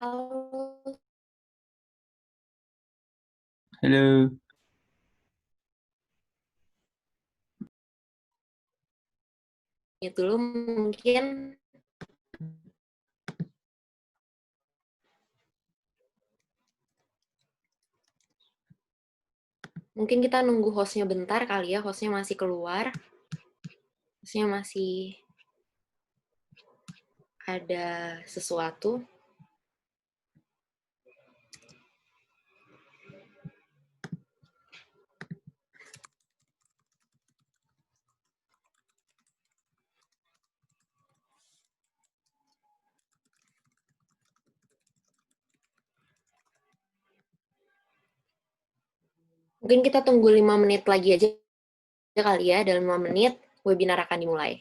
Halo, Halo, itu dulu mungkin mungkin kita nunggu hostnya bentar kali ya, hostnya masih keluar, hostnya masih ada sesuatu. Mungkin kita tunggu 5 menit lagi aja kali ya, dalam 5 menit webinar akan dimulai.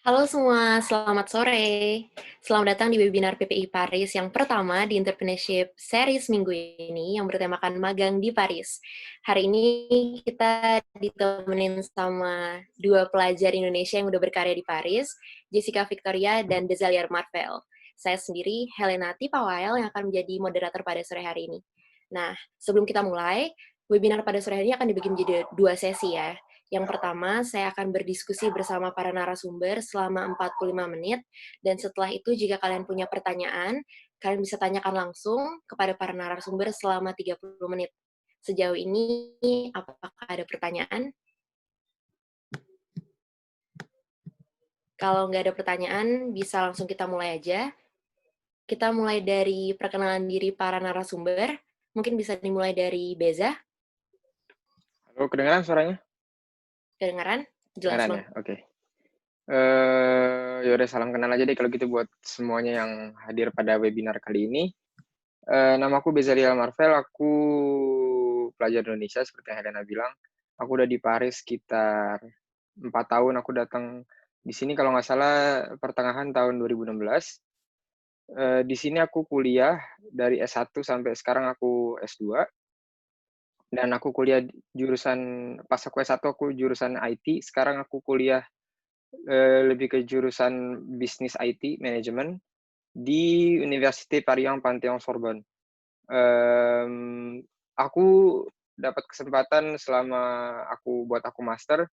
Halo semua, selamat sore. Selamat datang di webinar PPI Paris yang pertama di Entrepreneurship Series minggu ini yang bertemakan magang di Paris. Hari ini kita ditemenin sama dua pelajar Indonesia yang udah berkarya di Paris, Jessica Victoria dan Dezalier Marvel. Saya sendiri, Helena Tipawael, yang akan menjadi moderator pada sore hari ini. Nah, sebelum kita mulai, webinar pada sore hari ini akan dibagi menjadi dua sesi ya. Yang pertama, saya akan berdiskusi bersama para narasumber selama 45 menit, dan setelah itu jika kalian punya pertanyaan, kalian bisa tanyakan langsung kepada para narasumber selama 30 menit. Sejauh ini, apakah ada pertanyaan? Kalau nggak ada pertanyaan, bisa langsung kita mulai aja. Kita mulai dari perkenalan diri para narasumber. Mungkin bisa dimulai dari Beza. Halo, kedengeran suaranya? Kedengaran? Jelas Kedengeran ya? banget. Oke. Yaudah salam kenal aja deh kalau gitu buat semuanya yang hadir pada webinar kali ini. Nama aku Bezaliel Marvel, aku pelajar Indonesia seperti yang Helena bilang. Aku udah di Paris sekitar 4 tahun, aku datang di sini kalau nggak salah pertengahan tahun 2016. Di sini aku kuliah dari S1 sampai sekarang aku S2. Dan aku kuliah jurusan, pas aku S1 aku jurusan IT, sekarang aku kuliah lebih ke jurusan bisnis IT manajemen di Université Paris Panthéon Sorbonne. Aku dapat kesempatan selama aku master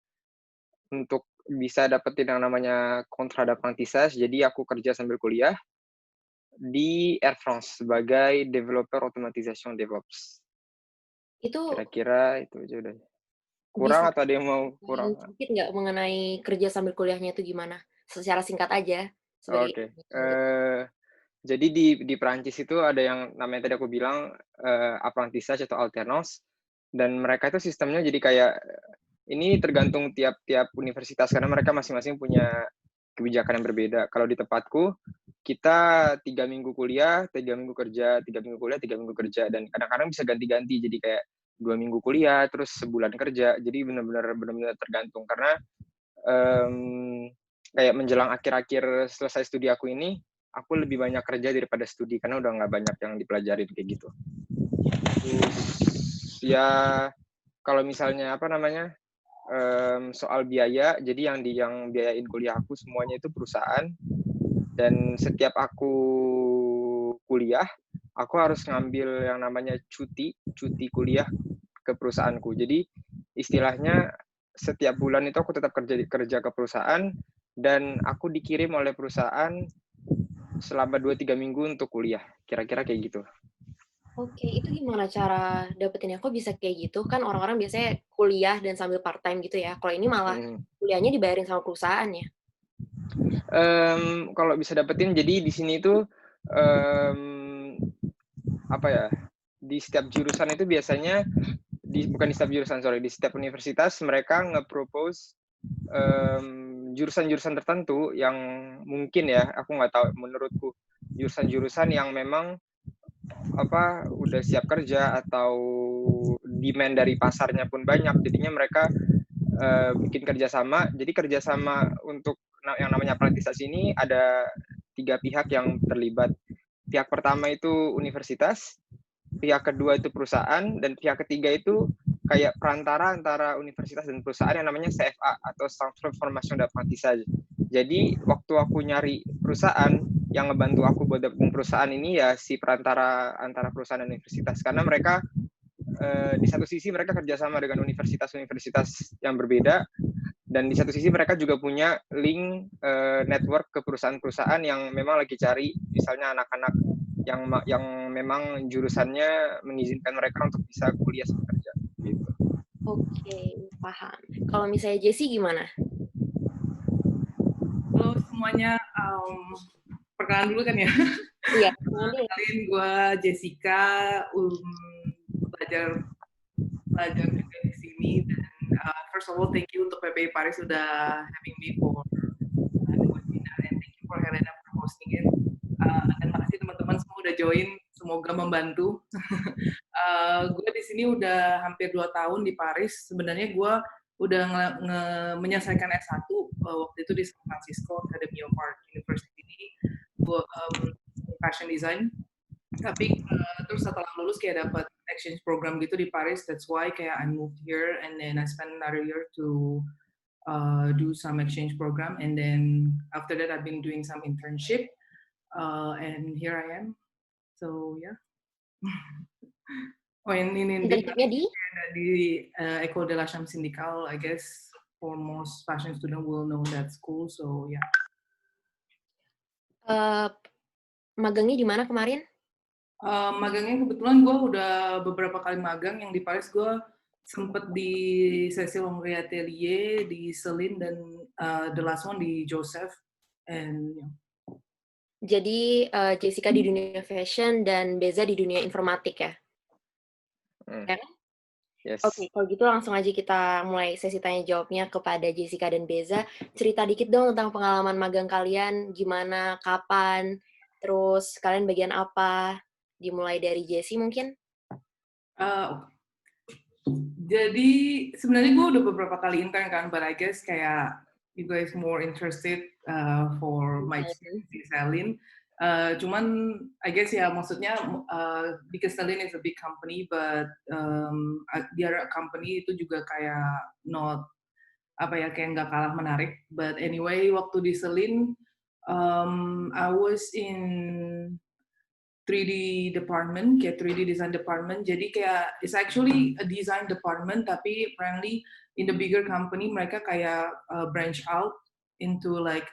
untuk bisa dapetin yang namanya contrat d'apprentissage, jadi aku kerja sambil kuliah di Air France sebagai developer automatisation DevOps. Itu Kira-kira itu aja udah. Kurang bisa atau ada yang mau kurang? sedikit nggak mengenai kerja sambil kuliahnya itu gimana? Secara singkat aja, sebagai Oke. lanjut. Jadi di Perancis itu ada yang namanya tadi aku bilang apprentissage atau alternance, dan mereka itu sistemnya jadi kayak ini tergantung tiap-tiap universitas karena mereka masing-masing punya kebijakan yang berbeda. Kalau di tempatku kita 3 minggu kuliah, 3 minggu kerja, 3 minggu kuliah, 3 minggu kerja, dan kadang-kadang bisa ganti-ganti jadi kayak 2 minggu kuliah terus sebulan kerja. Jadi benar-benar tergantung karena um, kayak menjelang akhir-akhir selesai studi aku ini, aku lebih banyak kerja daripada studi karena udah nggak banyak yang dipelajarin kayak gitu. Terus ya kalau misalnya apa namanya soal biaya, jadi yang biayain kuliah aku semuanya itu perusahaan, dan setiap aku kuliah aku harus ngambil yang namanya cuti kuliah ke perusahaanku. Jadi istilahnya setiap bulan itu aku tetap kerja ke perusahaan dan aku dikirim oleh perusahaan selama 2-3 minggu untuk kuliah. Kira-kira kayak gitu. Oke, itu gimana cara dapetinnya? Kok bisa kayak gitu? Kan orang-orang biasanya kuliah dan sambil part-time gitu ya. Kalau ini malah kuliahnya dibayarin sama perusahaan ya? Kalau bisa dapetin, jadi di sini itu apa ya? Di setiap jurusan itu biasanya bukan di setiap jurusan, di setiap universitas mereka nge-propose jurusan-jurusan tertentu yang mungkin ya, aku nggak tahu, menurutku jurusan-jurusan yang memang apa udah siap kerja atau demand dari pasarnya pun banyak, jadinya mereka bikin kerjasama. Jadi kerjasama untuk yang namanya apprentice ini ada 3 pihak yang terlibat. Pihak pertama itu universitas, pihak kedua itu perusahaan, dan pihak ketiga itu kayak perantara antara universitas dan perusahaan yang namanya CFA atau Centre de Formation d'Apprentissage. Jadi waktu aku nyari perusahaan yang ngebantu aku buat dapetin perusahaan ini ya si perantara antara perusahaan dan universitas, karena mereka di satu sisi mereka kerjasama dengan universitas-universitas yang berbeda, dan di satu sisi mereka juga punya link network ke perusahaan-perusahaan yang memang lagi cari misalnya anak-anak yang memang jurusannya mengizinkan mereka untuk bisa kuliah sambil kerja gitu. Oke, paham. Kalau misalnya Jessie gimana? Halo semuanya, perkenalan dulu kan ya? Iya, Kenalin gue Jessica, pelajar juga di sini, dan first of all thank you untuk PPI Paris sudah having me for the webinar, and thank you for Helena for hosting it. Dan makasih teman-teman semua udah join, semoga membantu. Gue di sini udah hampir 2 tahun di Paris. Sebenarnya gue udah menyelesaikan S1 waktu itu di San Francisco Academy of Art University, gue fashion design. Tapi terus setelah lulus kayak dapat exchange program gitu di Paris, that's why kayak I moved here and then I spent another year to do some exchange program, and then after that I've been doing some internship, and here I am. So yeah. Oh, ini internshipnya di di École de la Chambre Syndicale, I guess for most fashion student will know that school. So yeah. Magangnya di mana kemarin? Magangnya kebetulan gue udah beberapa kali magang. Yang di Paris gue sempet di Cécile Hongrie Atelier, di Celine, dan the last one di Joseph. And yeah. Jadi Jessica di dunia fashion dan Beza di dunia informatik ya? Ya kan? Yes. Oke, kalau gitu langsung aja kita mulai sesi tanya jawabnya kepada Jessica dan Beza. Cerita dikit dong tentang pengalaman magang kalian, gimana, kapan, terus kalian bagian apa? Dimulai dari Jessie mungkin? Jadi sebenarnya gue udah beberapa kali intern kan, but I guess kayak you guys more interested for my experience di Celine. Cuman I guess ya maksudnya because Celine is a big company, but the other company itu juga kayak not apa ya kayak nggak kalah menarik. But anyway, waktu di Celine, I was in 3D department, kayak 3D design department. Jadi kayak it's actually a design department, tapi apparently in the bigger company mereka kayak branch out into like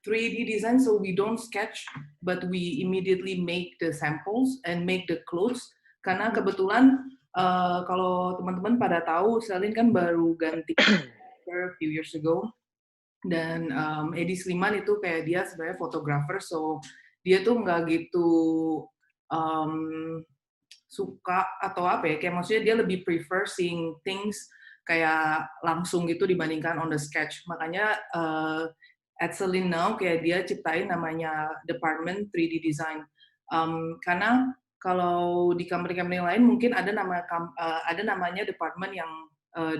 3D design. So we don't sketch, but we immediately make the samples and make the clothes. Karena kebetulan kalau teman-teman pada tahu, Celine kan baru ganti a few years ago. Dan Edi Sliman itu kayak dia sebenarnya fotografer, so dia tuh nggak gitu suka atau apa ya, kayak maksudnya dia lebih prefer seeing things kayak langsung gitu dibandingkan on the sketch. Makanya at Celine now kayak dia ciptain namanya Department 3D Design. Karena kalau di company-company lain mungkin ada namanya department yang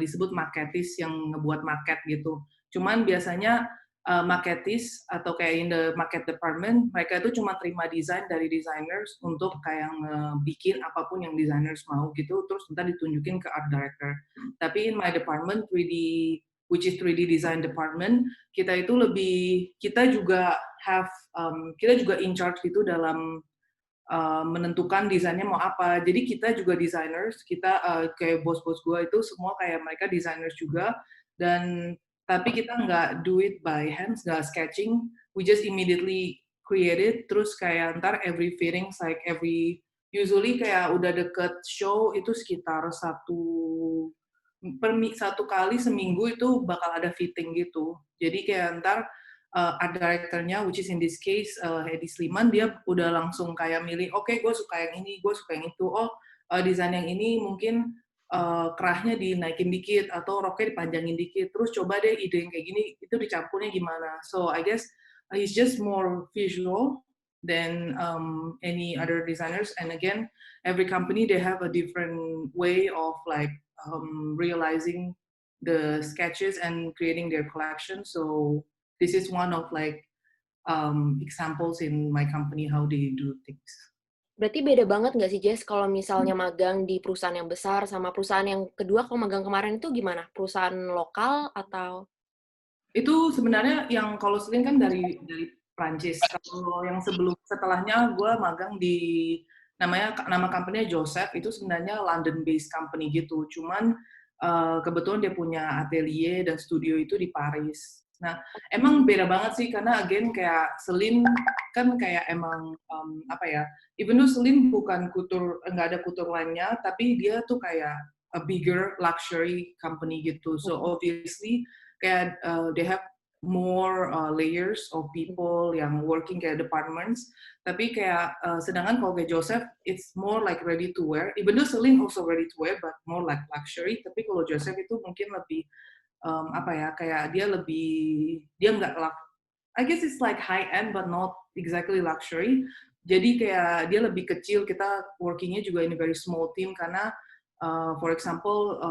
disebut marketis yang ngebuat market gitu. Cuman biasanya marketis atau kayak in the market department, mereka itu cuma terima desain dari designers untuk kayak bikin apapun yang designers mau gitu, terus ntar ditunjukin ke art director. Tapi in my department, 3D, which is 3D design department, kita itu kita juga in charge gitu dalam menentukan desainnya mau apa. Jadi kita juga designers, kita kayak bos-bos gue itu semua kayak mereka designers juga, dan tapi kita nggak do it by hands, nggak sketching, we just immediately create it, terus kayak ntar every fittings, like usually kayak udah deket show itu sekitar satu kali seminggu itu bakal ada fitting gitu. Jadi kayak ntar art director-nya, which is in this case Edi Sliman, dia udah langsung kayak milih, oke, gue suka yang ini, gue suka yang itu, desain yang ini mungkin kerahnya dinaikin dikit atau roknya dipanjangin dikit, terus coba deh ide yang kayak gini itu dicampurnya gimana. So I guess he's just more visual than any other designers, and again every company they have a different way of like realizing the sketches and creating their collection. So this is one of like examples in my company how they do things. Berarti beda banget nggak sih, Jess, kalau misalnya magang di perusahaan yang besar sama perusahaan yang kedua, kalau magang kemarin itu gimana? Perusahaan lokal atau? Itu sebenarnya yang kalau Celine kan dari Prancis. Kalau yang setelahnya gue magang di nama company-nya Joseph, itu sebenarnya London-based company gitu. Cuman kebetulan dia punya atelier dan studio itu di Paris. Nah, emang beda banget sih, karena again kayak Celine kan kayak emang apa ya, even though Celine bukan nggak ada couture line-nya, tapi dia tuh kayak a bigger luxury company gitu. So obviously kayak they have more layers of people yang working kayak departments. Tapi kayak sedangkan kalau kayak Joseph, it's more like ready to wear. Even though Celine also ready to wear, but more like luxury. Tapi kalau Joseph itu mungkin lebih apa ya, kayak dia nggak I guess it's like high end but not exactly luxury. Jadi kayak dia lebih kecil, kita workingnya juga in a very small team karena for example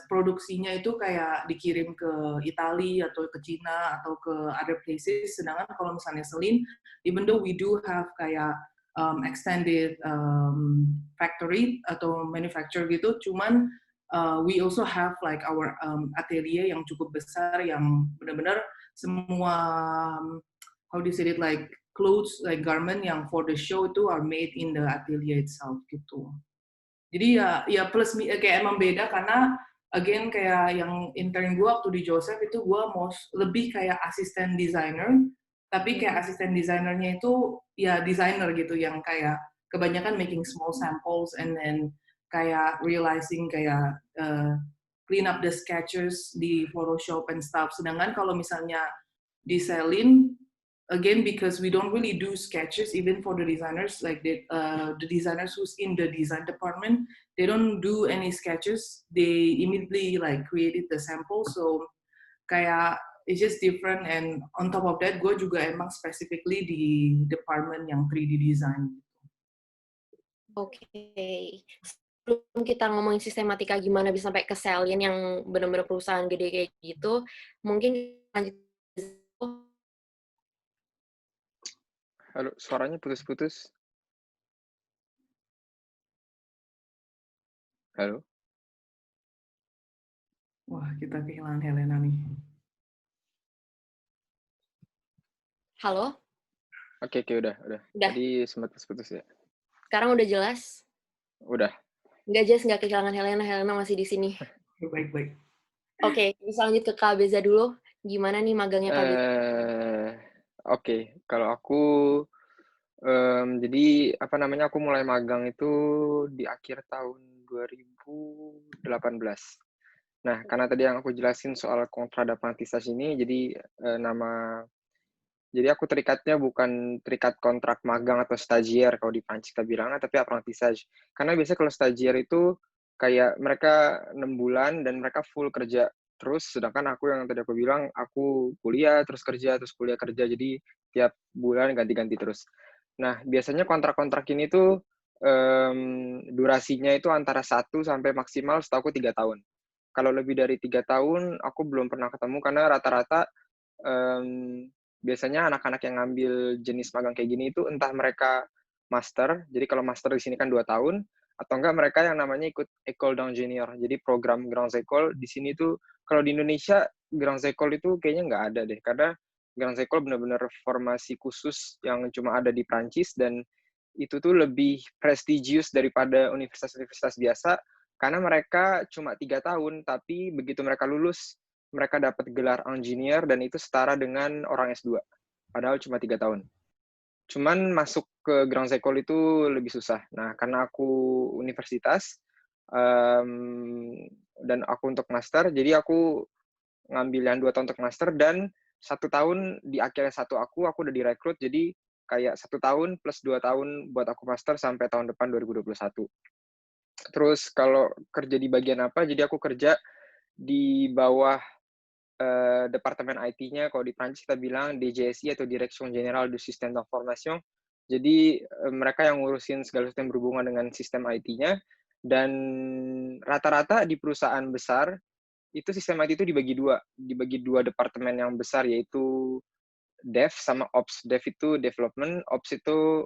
produksinya itu kayak dikirim ke Italia atau ke Cina atau ke other places. Sedangkan kalau misalnya Celine, even though we do have kayak extended factory atau manufacturer gitu, cuman we also have like our atelier yang cukup besar yang benar-benar semua how do you say it, like clothes, like garment yang for the show itu are made in the atelier itself gitu. Jadi ya plus kayak emang beda karena again kayak yang intern gue waktu di Joseph itu gue lebih kayak asisten designer, tapi kayak asisten desainernya itu ya designer gitu yang kayak kebanyakan making small samples and then kayak realizing kayak clean up the sketches di Photoshop and stuff. Sedangkan kalau misalnya di Selin, again because we don't really do sketches even for the designers, like the designers who's in the design department, they don't do any sketches, they immediately like created the sample. So kayak it's just different, and on top of that gue juga emang specifically di department yang 3D design. Oke. Sebelum kita ngomongin sistematika gimana bisa sampai ke Selin yang benar-benar perusahaan gede kayak gitu, mungkin lanjut. Halo, suaranya putus-putus. Halo. Wah, kita kehilangan Helena nih. Halo? Oke, udah. Tadi sempat putus-putus ya. Sekarang udah jelas? Udah. Nggak kehilangan Helena masih di sini. Baik. Oke, bisa lanjut ke Kak Beza dulu. Gimana nih magangnya Kak Beza? Oke, kalau aku jadi aku mulai magang itu di akhir tahun 2018. Nah, karena tadi yang aku jelasin soal kontrak apprentissage ini, jadi aku terikatnya bukan terikat kontrak magang atau stagiaire kalau di Prancis kita bilangnya, tapi apprentissage. Karena biasanya kalau stagiaire itu kayak mereka 6 bulan dan mereka full kerja terus, sedangkan aku yang tadi aku bilang, aku kuliah, terus kerja, terus kuliah kerja, jadi tiap bulan ganti-ganti terus. Nah, biasanya kontrak-kontrak ini tuh durasinya itu antara 1 sampai maksimal setahu aku 3 tahun. Kalau lebih dari 3 tahun, aku belum pernah ketemu karena rata-rata biasanya anak-anak yang ngambil jenis magang kayak gini itu entah mereka master, jadi kalau master di sini kan 2 tahun, atau enggak mereka yang namanya ikut École d'Ingénieur, jadi program Grandes Écoles. Di sini tuh, kalau di Indonesia, Grandes Écoles itu kayaknya nggak ada deh, karena Grandes Écoles benar-benar formasi khusus yang cuma ada di Prancis, dan itu tuh lebih prestigious daripada universitas-universitas biasa, karena mereka cuma 3 tahun, tapi begitu mereka lulus, mereka dapat gelar engineer dan itu setara dengan orang S2. Padahal cuma 3 tahun. Cuman masuk ke Grandes Écoles itu lebih susah. Nah, karena aku universitas, dan aku untuk master, jadi aku ngambil yang 2 tahun untuk master, dan 1 tahun di akhirnya aku udah direkrut, jadi kayak 1 tahun plus 2 tahun buat aku master sampai tahun depan 2021. Terus kalau kerja di bagian apa, jadi aku kerja di bawah departemen IT-nya, kalau di Prancis kita bilang DGSI atau Direction Générale du Système d'Information. Jadi mereka yang ngurusin segala sesuatu yang berhubungan dengan sistem IT-nya, dan rata-rata di perusahaan besar itu sistem IT itu dibagi dua departemen yang besar, yaitu Dev sama Ops. Dev itu development, Ops itu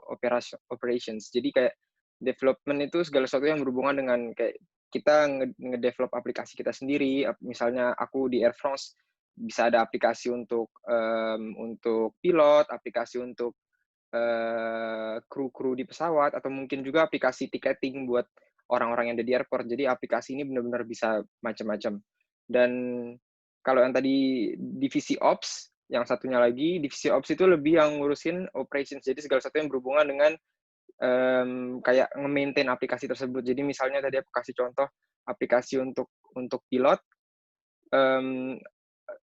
operations. Jadi kayak development itu segala sesuatu yang berhubungan dengan kayak kita ngedevelop aplikasi kita sendiri. Misalnya aku di Air France bisa ada aplikasi untuk pilot, aplikasi untuk kru-kru di pesawat, atau mungkin juga aplikasi ticketing buat orang-orang yang ada di airport. Jadi aplikasi ini benar-benar bisa macam-macam. Dan kalau yang tadi divisi Ops, yang satunya lagi, divisi Ops itu lebih yang ngurusin operations. Jadi segala sesuatu yang berhubungan dengan kayak nge-maintain aplikasi tersebut. Jadi misalnya tadi aku kasih contoh aplikasi untuk pilot,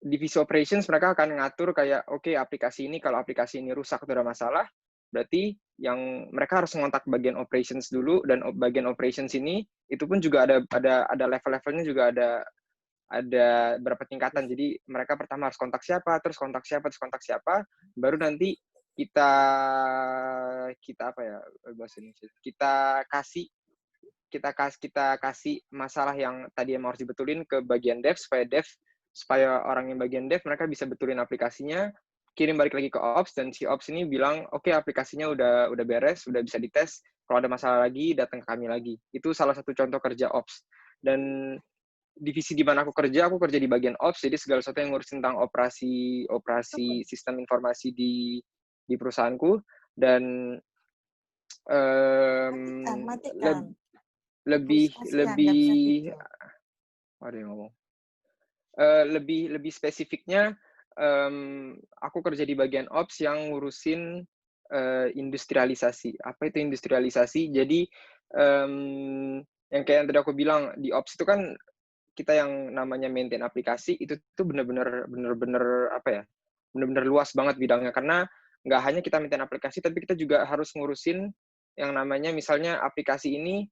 divisi operations mereka akan ngatur kayak oke, aplikasi ini kalau aplikasi ini rusak atau ada masalah, berarti yang mereka harus ngontak bagian operations dulu, dan bagian operations ini itu pun juga ada level-levelnya, juga ada berapa tingkatan. Jadi mereka pertama harus kontak siapa, terus kontak siapa, baru nanti kita apa ya bahasa Indonesia, kita kasih masalah yang tadi yang harus dibetulin ke bagian dev, supaya orang yang bagian dev mereka bisa betulin aplikasinya, kirim balik lagi ke Ops, dan si Ops ini bilang oke, aplikasinya udah beres, udah bisa dites, kalau ada masalah lagi datang ke kami lagi. Itu salah satu contoh kerja Ops. Dan divisi di mana aku kerja di bagian Ops, jadi segala sesuatu yang ngurus tentang operasi sistem informasi di perusahaanku. Dan Matikan. lebih Kasihan, nggak bisa lebih video. ada yang ngomong. Lebih spesifiknya, aku kerja di bagian ops yang ngurusin industrialisasi. Apa itu industrialisasi? Jadi yang kayak yang tadi aku bilang di ops itu kan kita yang namanya maintain aplikasi itu tuh bener-bener apa ya? Bener-bener luas banget bidangnya karena nggak hanya kita maintain aplikasi tapi kita juga harus ngurusin yang namanya misalnya aplikasi ini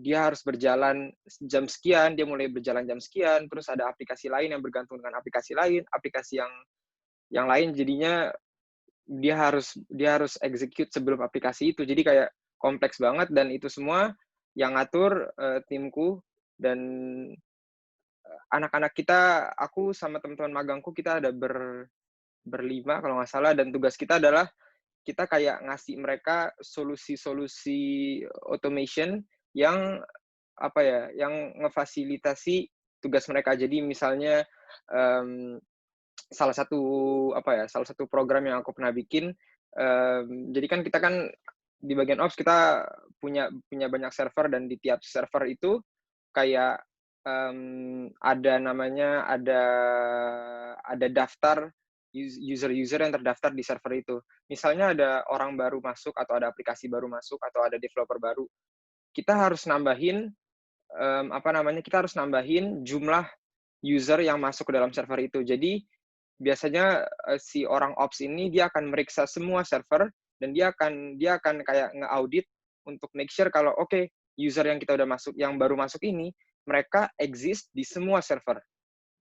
dia harus berjalan jam sekian, dia mulai berjalan jam sekian, terus ada aplikasi lain yang bergantung dengan aplikasi lain, aplikasi yang lain jadinya dia harus execute sebelum aplikasi itu. Jadi kayak kompleks banget dan itu semua yang ngatur timku dan anak-anak kita, aku sama teman-teman magangku kita ada berlima kalau nggak salah dan tugas kita adalah kita kayak ngasih mereka solusi-solusi automation yang apa ya, yang ngefasilitasi tugas mereka. Jadi misalnya salah satu program yang aku pernah bikin, jadi kan kita kan di bagian ops kita punya banyak server dan di tiap server itu kayak ada daftar user-user yang terdaftar di server itu. Misalnya ada orang baru masuk atau ada aplikasi baru masuk atau ada developer baru, kita harus nambahin kita harus nambahin jumlah user yang masuk ke dalam server itu. Jadi biasanya si orang ops ini dia akan meriksa semua server dan dia akan kayak nge-audit untuk make sure kalau oke, user yang kita udah masuk, yang baru masuk ini mereka exist di semua server.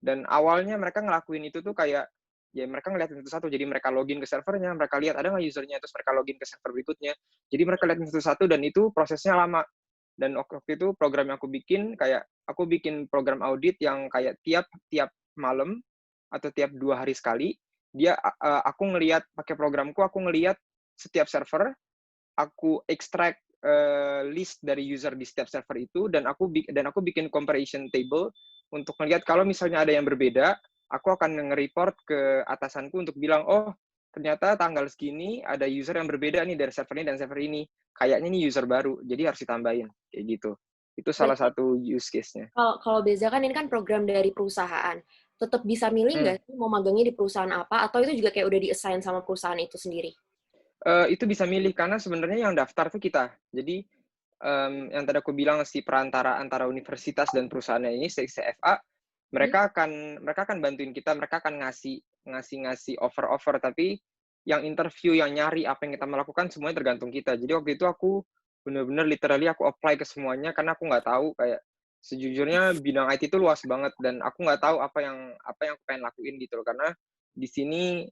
Dan awalnya mereka ngelakuin itu tuh kayak ya mereka ngeliatin satu-satu. Jadi mereka login ke servernya, mereka lihat ada nggak usernya, terus mereka login ke server berikutnya. Jadi mereka liatin satu-satu dan itu prosesnya lama. Dan waktu itu program yang aku bikin program audit yang kayak tiap malam atau tiap 2 hari sekali, aku ngelihat pakai programku, aku ngelihat setiap server, aku extract list dari user di setiap server itu dan aku bikin comparison table untuk melihat kalau misalnya ada yang berbeda, aku akan nge-report ke atasanku untuk bilang, oh ternyata tanggal segini ada user yang berbeda nih dari server ini dan server ini. Kayaknya ini user baru, jadi harus ditambahin kayak gitu. Itu salah Berarti satu use case-nya. kalau Beza kan ini kan program dari perusahaan. Tetap bisa milih nggak sih mau magangnya di perusahaan apa, atau itu juga kayak udah di-assign sama perusahaan itu sendiri? Itu bisa milih karena sebenarnya yang daftar tuh kita. Jadi yang tadi aku bilang si perantara antara universitas dan perusahaannya ini CFA, mereka akan bantuin kita, mereka akan ngasih offer tapi yang interview, yang nyari apa yang kita melakukan semuanya tergantung kita. Jadi waktu itu aku bener-bener literally aku apply ke semuanya karena aku nggak tahu kayak sejujurnya bidang IT itu luas banget dan aku nggak tahu apa yang aku pengen lakuin gitu loh karena di sini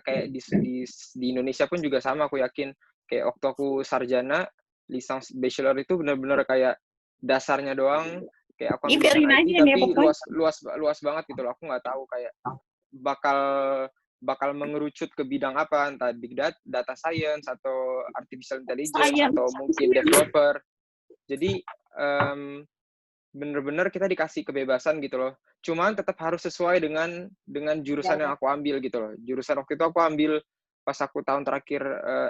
kayak di Indonesia pun juga sama aku yakin kayak waktu aku sarjana lisans bachelor itu benar-benar kayak dasarnya doang kayak aku ambil jurusan IT tapi luas banget gitu loh aku nggak tahu kayak bakal mengerucut ke bidang apa entah big data science atau artificial intelligence atau mungkin developer jadi bener-bener kita dikasih kebebasan gitu loh. Cuman tetap harus sesuai dengan jurusan yang aku ambil gitu loh. Jurusan waktu itu aku ambil pas aku tahun terakhir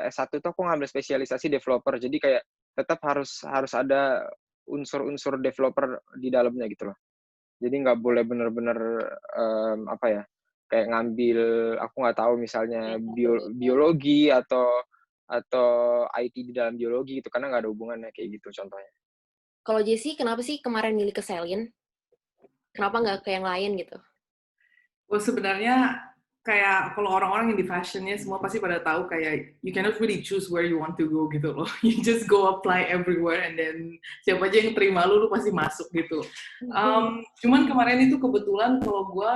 S1 tuh aku ngambil spesialisasi developer. Jadi kayak tetap harus ada unsur-unsur developer di dalamnya gitu loh. Jadi nggak boleh bener-bener kayak ngambil aku nggak tahu misalnya biologi atau IT di dalam biologi gitu karena nggak ada hubungannya kayak gitu contohnya. Kalau Jessie, kenapa sih kemarin milih ke Selin? Kenapa nggak ke yang lain gitu? Well, sebenarnya kayak kalau orang-orang yang di fashionnya semua pasti pada tahu kayak you cannot really choose where you want to go gitu loh. You just go apply everywhere and then siapa aja yang terima lu pasti masuk gitu. Cuman kemarin itu kebetulan kalau gue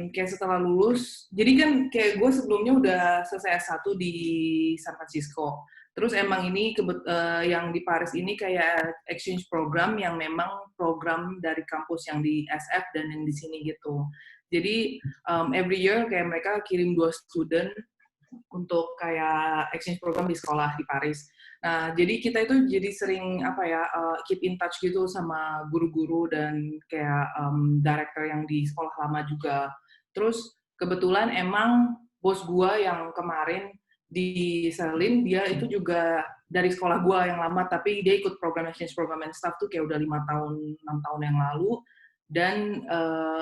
kayak setelah lulus, jadi kan kayak gue sebelumnya udah selesai S1 di San Francisco. Terus emang ini yang di Paris ini kayak exchange program yang memang program dari kampus yang di SF dan yang di sini gitu. Jadi every year kayak mereka kirim 2 student untuk kayak exchange program di sekolah di Paris. Nah, jadi kita itu jadi sering keep in touch gitu sama guru-guru dan kayak director yang di sekolah lama juga. Terus kebetulan emang bos gua yang kemarin di Selin dia itu juga dari sekolah gue yang lama, tapi dia ikut program exchange program and stuff tuh kayak udah 6 tahun yang lalu. Dan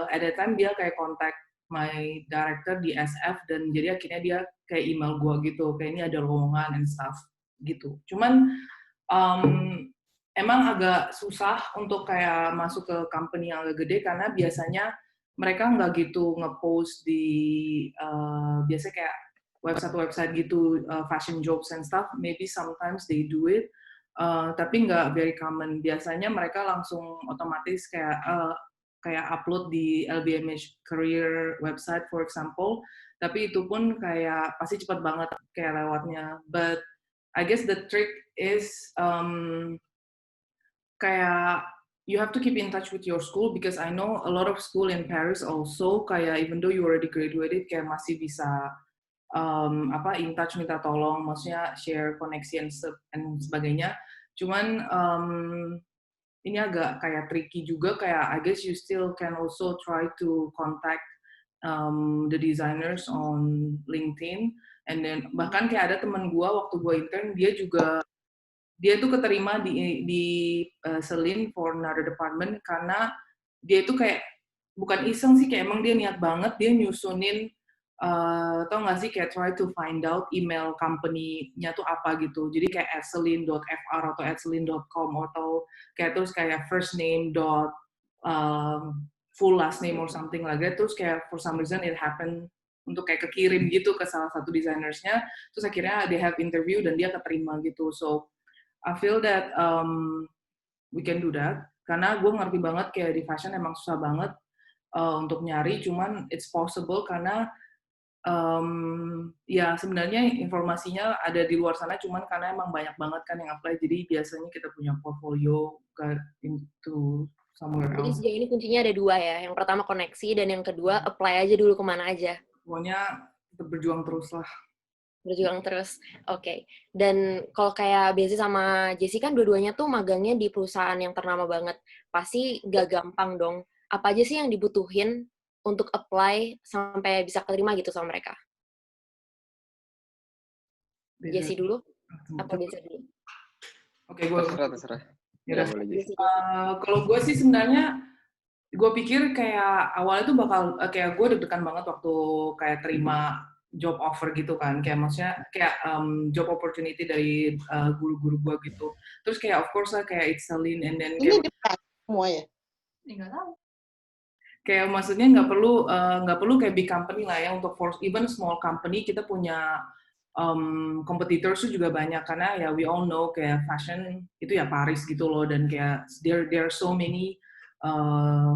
at that time dia kayak kontak my director di SF, dan jadi akhirnya dia kayak email gue gitu, kayak ini ada lowongan and stuff gitu. Cuman emang agak susah untuk kayak masuk ke company yang agak gede, karena biasanya mereka nggak gitu nge-post di biasanya kayak website gitu, fashion jobs and stuff. Maybe sometimes they do it, tapi nggak very common. Biasanya mereka langsung otomatis kayak upload di LVMH career website for example, tapi itu pun kayak pasti cepat banget kayak lewatnya. But I guess the trick is kayak you have to keep in touch with your school, because I know a lot of school in Paris also kayak even though you already graduated kayak masih bisa in touch, minta tolong, maksudnya share koneksi and sebagainya. Cuman ini agak kayak tricky juga, kayak I guess you still can also try to contact the designers on LinkedIn, and then bahkan kayak ada teman gue waktu gue intern, dia tuh keterima di Celine for another department, karena dia itu kayak bukan iseng sih, kayak emang dia niat banget, dia nyusunin tau nggak sih kayak try to find out email company-nya tuh apa gitu. Jadi kayak @celine.fr atau @celine.com, atau kayak terus kayak first name dot full last name or something like that. Terus kayak for some reason it happened untuk kayak kekirim gitu ke salah satu designersnya. Terus akhirnya they have interview dan dia keterima gitu. So I feel that we can do that. Karena gue ngerti banget kayak di fashion emang susah banget untuk nyari, cuman it's possible karena ya sebenarnya informasinya ada di luar sana, cuman karena emang banyak banget kan yang apply, jadi biasanya kita punya portfolio into somewhere Jadi else. sejauh ini kuncinya ada 2 ya. Yang pertama koneksi, dan yang kedua apply aja dulu kemana aja. Pokoknya kita berjuang terus lah. Berjuang terus. Oke. Dan kalau kayak Bezi sama Jessie kan dua-duanya tuh magangnya di perusahaan yang ternama banget. Pasti gak gampang dong. Apa aja sih yang dibutuhin untuk apply sampai bisa keterima gitu sama mereka? Jessie dulu? Apa Bezi dulu? Oke, gue terserah. Ya, Boleh Jessie. kalau gue sih sebenarnya gue pikir kayak awalnya tuh bakal kayak gue deg-degan banget waktu kayak terima job offer gitu kan, kayak maksudnya kayak job opportunity dari guru-guru gue gitu. Terus kayak of course lah kayak it's Celine, and then kayak Ini semua ya? nggak tahu. Kayak maksudnya nggak perlu kayak big company lah ya, untuk for even small company kita punya competitors tuh juga banyak, karena ya we all know kayak fashion itu ya Paris gitu loh, dan kayak there are so many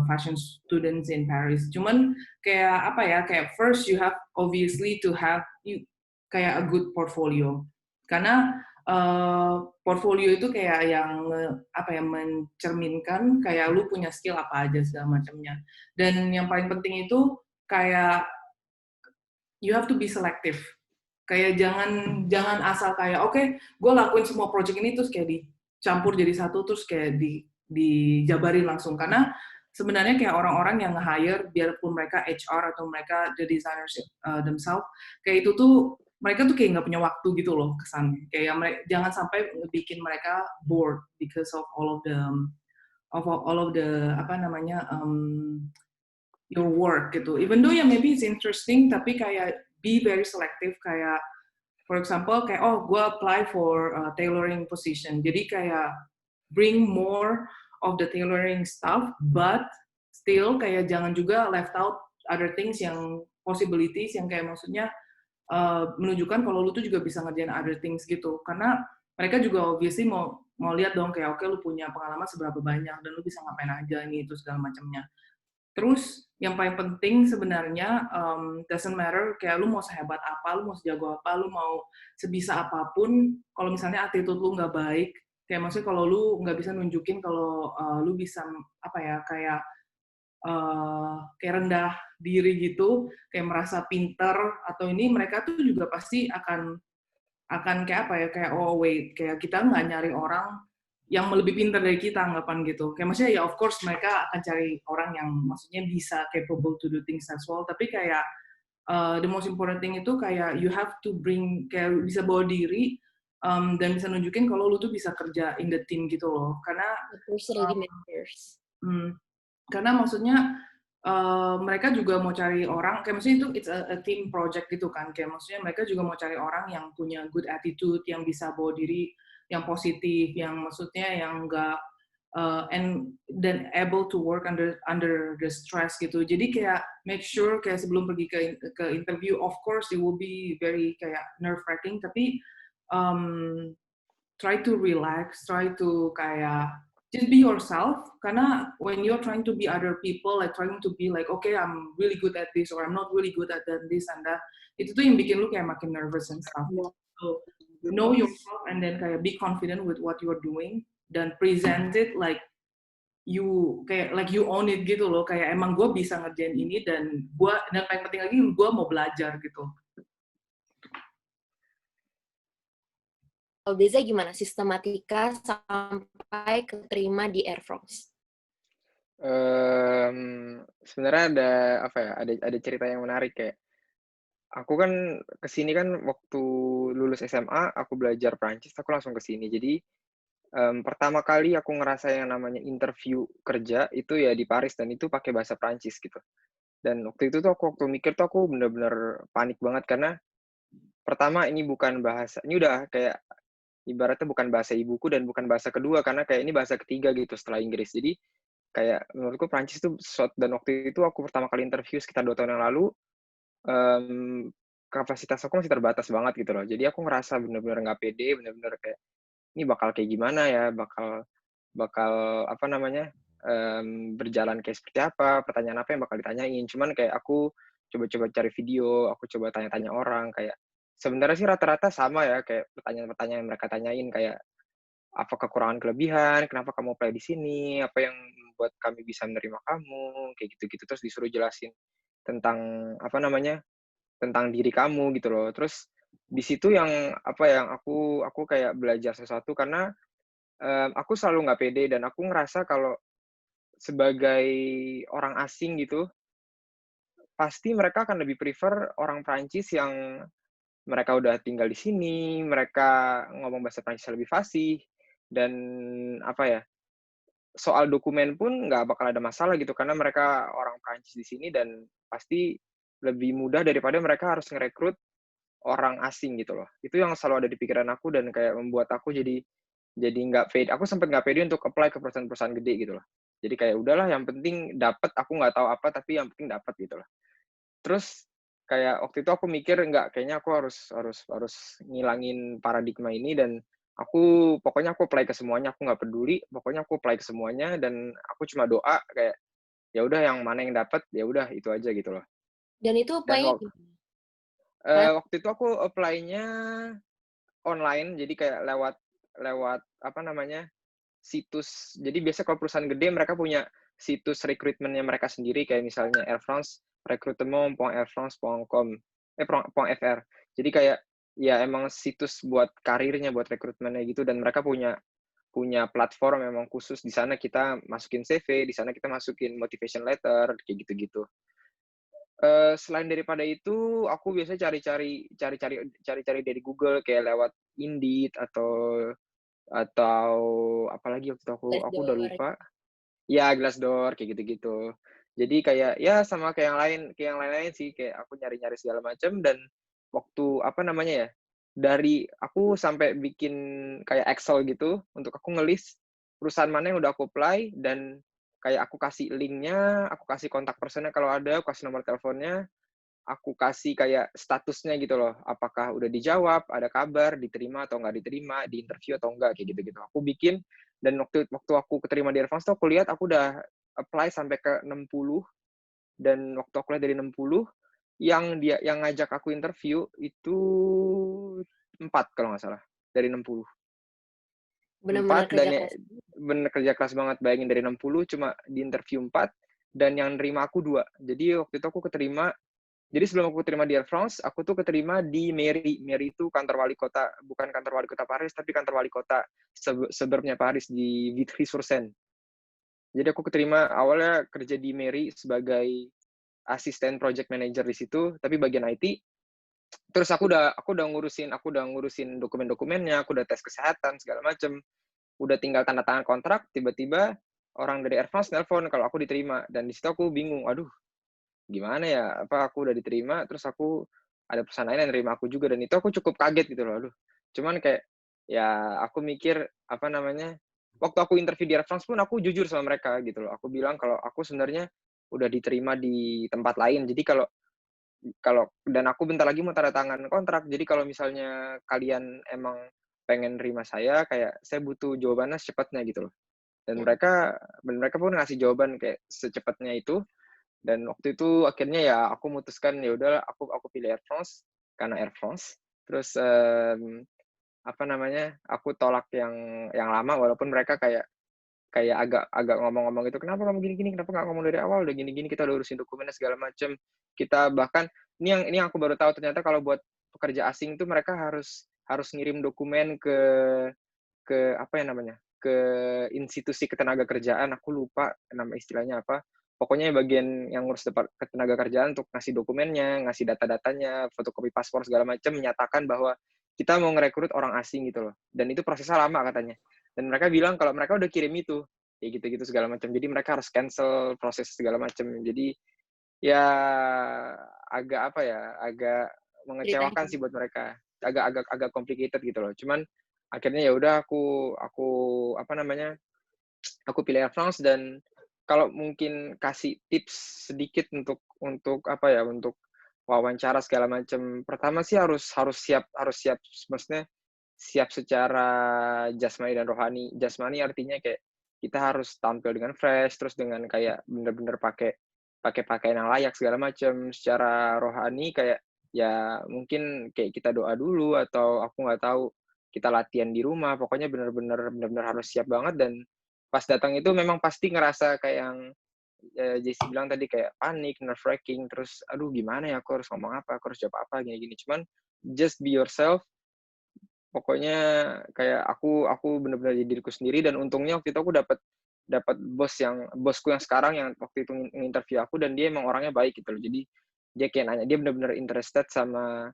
fashion students in Paris. Cuman kayak apa ya, kayak first you have obviously to have kayak a good portfolio, karena portfolio itu kayak yang mencerminkan kayak lu punya skill apa aja segala macamnya. Dan yang paling penting itu kayak you have to be selective. Kayak jangan asal kayak oke, gue lakuin semua project ini terus kayak dicampur jadi satu, terus kayak dijabarin langsung. Karena sebenarnya kayak orang-orang yang nge-hire, biarpun mereka HR atau mereka the designers themselves, kayak itu tuh mereka tuh kayak nggak punya waktu gitu loh kesannya. Kayak jangan sampai bikin mereka bored because of all of the your work gitu. Even though ya maybe it's interesting, tapi kayak be very selective. Kayak for example kayak gue apply for tailoring position, jadi kayak bring more of the tailoring stuff, but still kayak jangan juga left out other things yang possibilities yang kayak maksudnya menunjukkan kalau lu tuh juga bisa ngerjain other things gitu. Karena mereka juga obviously mau lihat dong kayak oke, lu punya pengalaman seberapa banyak dan lu bisa ngapain aja ini itu segala macamnya. Terus yang paling penting sebenarnya doesn't matter kayak lu mau sehebat apa, lu mau sejago apa, lu mau sebisa apapun, kalau misalnya attitude lu nggak baik, kayak maksudnya kalau lu nggak bisa nunjukin kalau lu bisa kayak rendah diri gitu, kayak merasa pinter atau ini, mereka tuh juga pasti akan kayak oh wait, kayak kita nggak nyari orang yang lebih pintar dari kita, anggapan gitu. Kayak maksudnya ya of course mereka akan cari orang yang maksudnya bisa capable to do things as well, tapi kayak the most important thing itu kayak you have to bring, kayak bisa bawa diri dan bisa nunjukin kalau lu tuh bisa kerja in the team gitu loh. Karena The first ready matters. karena maksudnya mereka juga mau cari orang, kayak maksudnya itu it's a team project gitu kan, kayak maksudnya mereka juga mau cari orang yang punya good attitude, yang bisa bawa diri yang positif, yang maksudnya yang enggak and then able to work under the stress gitu. Jadi kayak make sure kayak sebelum pergi ke interview, of course it will be very kayak nerve wracking, tapi um, try to relax, try to kayak just be yourself. Karena when you're trying to be other people, like trying to be like, okay, I'm really good at this or I'm not really good at this and that, itu tuh yang bikin lu kayak makin nervous and stuff. So know yourself and then kayak be confident with what you're doing dan present it like you kayak like you own it gitu loh, kayak emang gue bisa ngerjain ini dan paling penting lagi gue mau belajar gitu. Kalau biasanya gimana sistematika sampai keterima di Air France? Sebenarnya ada apa ya? Ada cerita yang menarik kayak aku kan kesini kan waktu lulus SMA aku belajar Prancis, aku langsung kesini. Jadi pertama kali aku ngerasa yang namanya interview kerja itu ya di Paris dan itu pakai bahasa Prancis gitu. Dan waktu itu tuh waktu mikir tuh aku bener-bener panik banget karena pertama ini bukan bahasa, ini udah kayak ibaratnya bukan bahasa ibuku dan bukan bahasa kedua karena kayak ini bahasa ketiga gitu setelah Inggris. Jadi kayak menurutku Prancis tuh dan waktu itu aku pertama kali interview sekitar 2 tahun yang lalu, kapasitas aku masih terbatas banget gitu loh. Jadi aku ngerasa bener-bener nggak pede, bener-bener kayak, "Ini bakal kayak gimana ya? Bakal bakal apa namanya, berjalan kayak seperti apa? Pertanyaan apa yang bakal ditanyain?" Cuman kayak aku coba-coba cari video, aku coba tanya-tanya orang, kayak sebenarnya sih rata-rata sama ya, kayak pertanyaan-pertanyaan yang mereka tanyain kayak, "Apa kekurangan kelebihan? Kenapa kamu apply di sini? Apa yang membuat kami bisa menerima kamu?" Kayak gitu-gitu. Terus disuruh jelasin tentang, apa namanya, tentang diri kamu gitu loh. Terus di situ yang apa yang aku kayak belajar sesuatu karena aku selalu nggak pede dan aku ngerasa kalau sebagai orang asing gitu pasti mereka akan lebih prefer orang Prancis yang mereka udah tinggal di sini, mereka ngomong bahasa Prancis lebih fasih dan apa ya, soal dokumen pun nggak bakal ada masalah gitu karena mereka orang Prancis di sini dan pasti lebih mudah daripada mereka harus ngerekrut orang asing gitu loh. Itu yang selalu ada di pikiran aku dan kayak membuat aku jadi nggak pede. Aku sempet nggak pede untuk apply ke perusahaan-perusahaan gede gitu loh. Jadi kayak udahlah yang penting dapat, aku nggak tahu apa tapi yang penting dapat gitu loh. Terus kayak waktu itu aku mikir nggak, kayaknya aku harus ngilangin paradigma ini dan pokoknya aku apply ke semuanya, aku nggak peduli, pokoknya aku apply ke semuanya dan aku cuma doa kayak ya udah yang mana yang dapat ya udah itu aja gitu loh. Dan itu Dan apply-nya gimana? Kan? waktu itu aku apply-nya online, jadi kayak lewat lewat apa namanya, situs. Jadi biasanya kalau perusahaan gede mereka punya situs rekrutmennya mereka sendiri kayak misalnya Air France, recrutement.airfrance.com, .fr. Jadi kayak ya emang situs buat karirnya, buat rekrutmennya gitu dan mereka punya punya platform memang khusus di sana kita masukin CV, di sana kita masukin motivation letter, kayak gitu-gitu. Selain daripada itu, aku biasanya cari-cari dari Google kayak lewat Indeed atau apalagi waktu itu aku udah Glassdoor. lupa. Ya, Glassdoor kayak gitu-gitu. Jadi kayak ya sama kayak yang lain-lain sih, kayak aku nyari-nyari segala macam dan waktu apa namanya ya, dari aku sampai bikin kayak Excel gitu untuk aku ngelis perusahaan mana yang udah aku apply dan kayak aku kasih linknya, aku kasih kontak personnya kalau ada, aku kasih nomor teleponnya, aku kasih kayak statusnya gitu loh, apakah udah dijawab, ada kabar, diterima atau nggak diterima, di interview atau enggak, kayak gitu-gitu. Aku bikin, dan waktu aku keterima di Advance tuh aku lihat aku udah apply sampai ke 60, dan waktu aku lihat dari 60, yang ngajak aku interview itu 4 kalau nggak salah, dari 60. Benar-benar 4 kerja dan ya keras. bener kerja keras banget, bayangin dari 60 cuma di interview 4, dan yang nerima aku 2. Jadi waktu itu aku keterima. Jadi sebelum aku terima di Air France, aku tuh keterima di Mairie. Mairie itu kantor wali kota, bukan kantor wali kota Paris, tapi kantor wali kota suburbnya Paris di Vitry-sur-Seine. Jadi aku keterima awalnya kerja di Mairie sebagai asisten project manager di situ, tapi bagian IT. Terus aku udah ngurusin dokumen-dokumennya, aku udah tes kesehatan segala macem, udah tinggal tanda tangan kontrak, tiba-tiba orang dari Air France nelpon kalau aku diterima, dan di situ aku bingung, aduh gimana ya, apa aku udah diterima, terus aku ada perusahaan lain yang nerima aku juga, dan itu aku cukup kaget gitu loh, aduh. Cuman kayak, ya aku mikir, apa namanya, waktu aku interview di Air France pun aku jujur sama mereka gitu loh, aku bilang kalau aku sebenarnya udah diterima di tempat lain, jadi kalau kalau dan aku bentar lagi mau tanda tangan kontrak, jadi kalau misalnya kalian emang pengen nerima saya, kayak saya butuh jawabannya secepatnya gitu loh. Dan mereka pun ngasih jawaban kayak secepatnya itu, dan waktu itu akhirnya ya aku memutuskan ya udah aku pilih Air France karena Air France. Terus apa namanya, aku tolak yang lama walaupun mereka kayak kayak agak agak ngomong-ngomong gitu, "Kenapa kamu gini-gini? Kenapa nggak ngomong dari awal? Udah gini-gini, kita udah urusin dokumennya segala macem." Kita bahkan ini yang aku baru tahu ternyata kalau buat pekerja asing tuh mereka harus harus ngirim dokumen ke apa ya namanya, ke institusi ketenagakerjaan, aku lupa nama istilahnya apa. Pokoknya bagian yang ngurus ketenagakerjaan untuk ngasih dokumennya, ngasih data-datanya, fotokopi paspor segala macam, menyatakan bahwa kita mau ngerekrut orang asing gitu loh. Dan itu prosesnya lama katanya. Dan mereka bilang kalau mereka udah kirim itu, kayak gitu-gitu segala macam. Jadi mereka harus cancel proses segala macam. Jadi ya agak apa ya, agak mengecewakan Ceritanya. sih buat mereka. Agak complicated gitu loh. Cuman akhirnya ya udah aku apa namanya, aku pilih Air France. Dan kalau mungkin kasih tips sedikit untuk apa ya, untuk wawancara segala macam. Pertama sih harus siap maksudnya siap secara jasmani dan rohani. Jasmani artinya kayak kita harus tampil dengan fresh, terus dengan kayak bener-bener pakai pakai pakaian yang layak segala macam. Secara rohani kayak ya mungkin kayak kita doa dulu, atau aku nggak tahu, kita latihan di rumah. Pokoknya bener-bener harus siap banget. Dan pas datang itu memang pasti ngerasa kayak yang Jessie bilang tadi, kayak panik, nerve-wracking, terus aduh gimana ya, aku harus ngomong apa, aku harus jawab apa, gini-gini. Cuman just be yourself. Pokoknya kayak aku bener-bener jadi diriku sendiri. Dan untungnya waktu itu aku dapat dapat bosku yang sekarang yang waktu itu nginterview aku, dan dia emang orangnya baik gitu loh. Jadi dia kayak nanya, dia bener-bener interested sama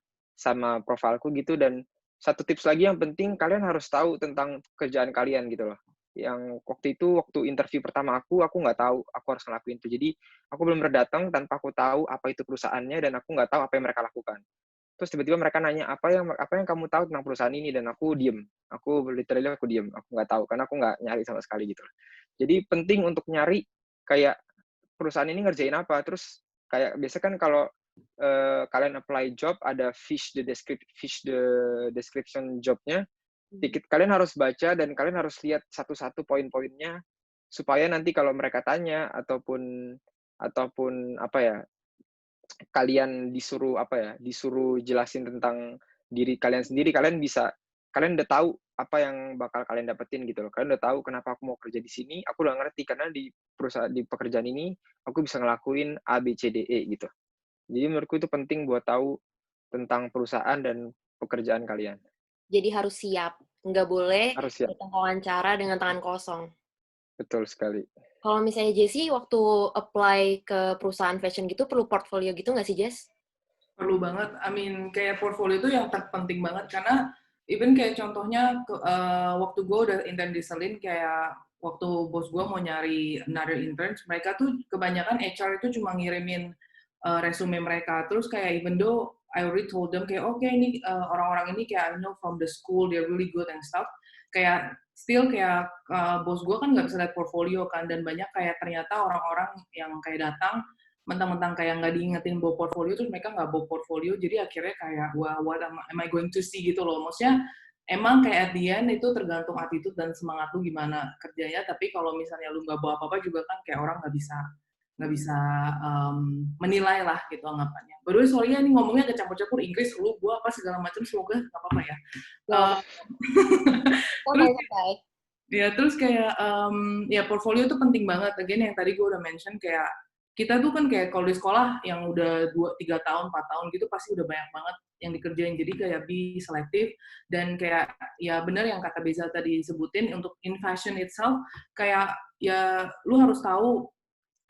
profilku gitu. Dan satu tips lagi yang penting, kalian harus tahu tentang kerjaan kalian gitu loh. Yang waktu interview pertama aku nggak tahu aku harus ngelakuin itu. Jadi aku belum pernah datang tanpa aku tahu apa itu perusahaannya, dan aku nggak tahu apa yang mereka lakukan. Terus tiba-tiba mereka nanya, apa yang kamu tahu tentang perusahaan ini? Dan aku diem. Aku diem. Aku nggak tahu, karena aku nggak nyari sama sekali gitu. Jadi penting untuk nyari kayak perusahaan ini ngerjain apa. Terus kayak biasa kan kalau kalian apply job, ada fish the description jobnya. Kalian harus baca dan kalian harus lihat satu-satu poin-poinnya, supaya nanti kalau mereka tanya ataupun apa ya, kalian disuruh jelasin tentang diri kalian sendiri, kalian udah tahu apa yang bakal kalian dapetin gitu loh. Kalian udah tahu kenapa aku mau kerja di sini, aku udah ngerti karena di pekerjaan ini aku bisa ngelakuin A, B, C, D, E gitu. Jadi menurutku itu penting buat tahu tentang perusahaan dan pekerjaan kalian. Jadi harus siap, nggak boleh Harus siap, datang ke wawancara dengan tangan kosong. betul sekali. Kalau misalnya Jessie waktu apply ke perusahaan fashion gitu, perlu portfolio gitu nggak sih, Jess? Perlu banget. I mean, kayak portfolio itu yang terpenting banget karena even kayak contohnya waktu gue udah intern di Selin, kayak waktu bos gue mau nyari another interns, mereka tuh kebanyakan HR itu cuma ngirimin resume mereka. Terus kayak even though I already told them kayak ini orang-orang ini kayak I know from the school they're really good and stuff. Kayak still kayak bos gue kan nggak bisa lihat portfolio kan, dan banyak kayak ternyata orang-orang yang kayak datang mentang-mentang kayak nggak diingetin bawa portfolio, terus mereka nggak bawa portfolio, jadi akhirnya kayak, wah, what am I going to see gitu loh. Maksudnya, emang kayak at the end itu tergantung attitude dan semangat lu gimana kerjanya, tapi kalau misalnya lu nggak bawa apa-apa juga kan kayak orang nggak bisa menilai lah gitu anggapannya. By the way, sorry ya, ini ngomongnya kecampur-campur Inggris, lu, gua, apa segala macam, semoga nggak apa-apa ya. Terus Santai-santai. ya, terus kayak ya portfolio tuh penting banget. Again yang tadi gue udah mention, kayak kita tuh kan kayak kalau di sekolah yang udah 2-3 tahun, 4 tahun gitu pasti udah banyak banget yang dikerjain. Jadi kayak be selektif, dan kayak ya benar yang kata Beza tadi sebutin, untuk in fashion itself kayak ya lu harus tahu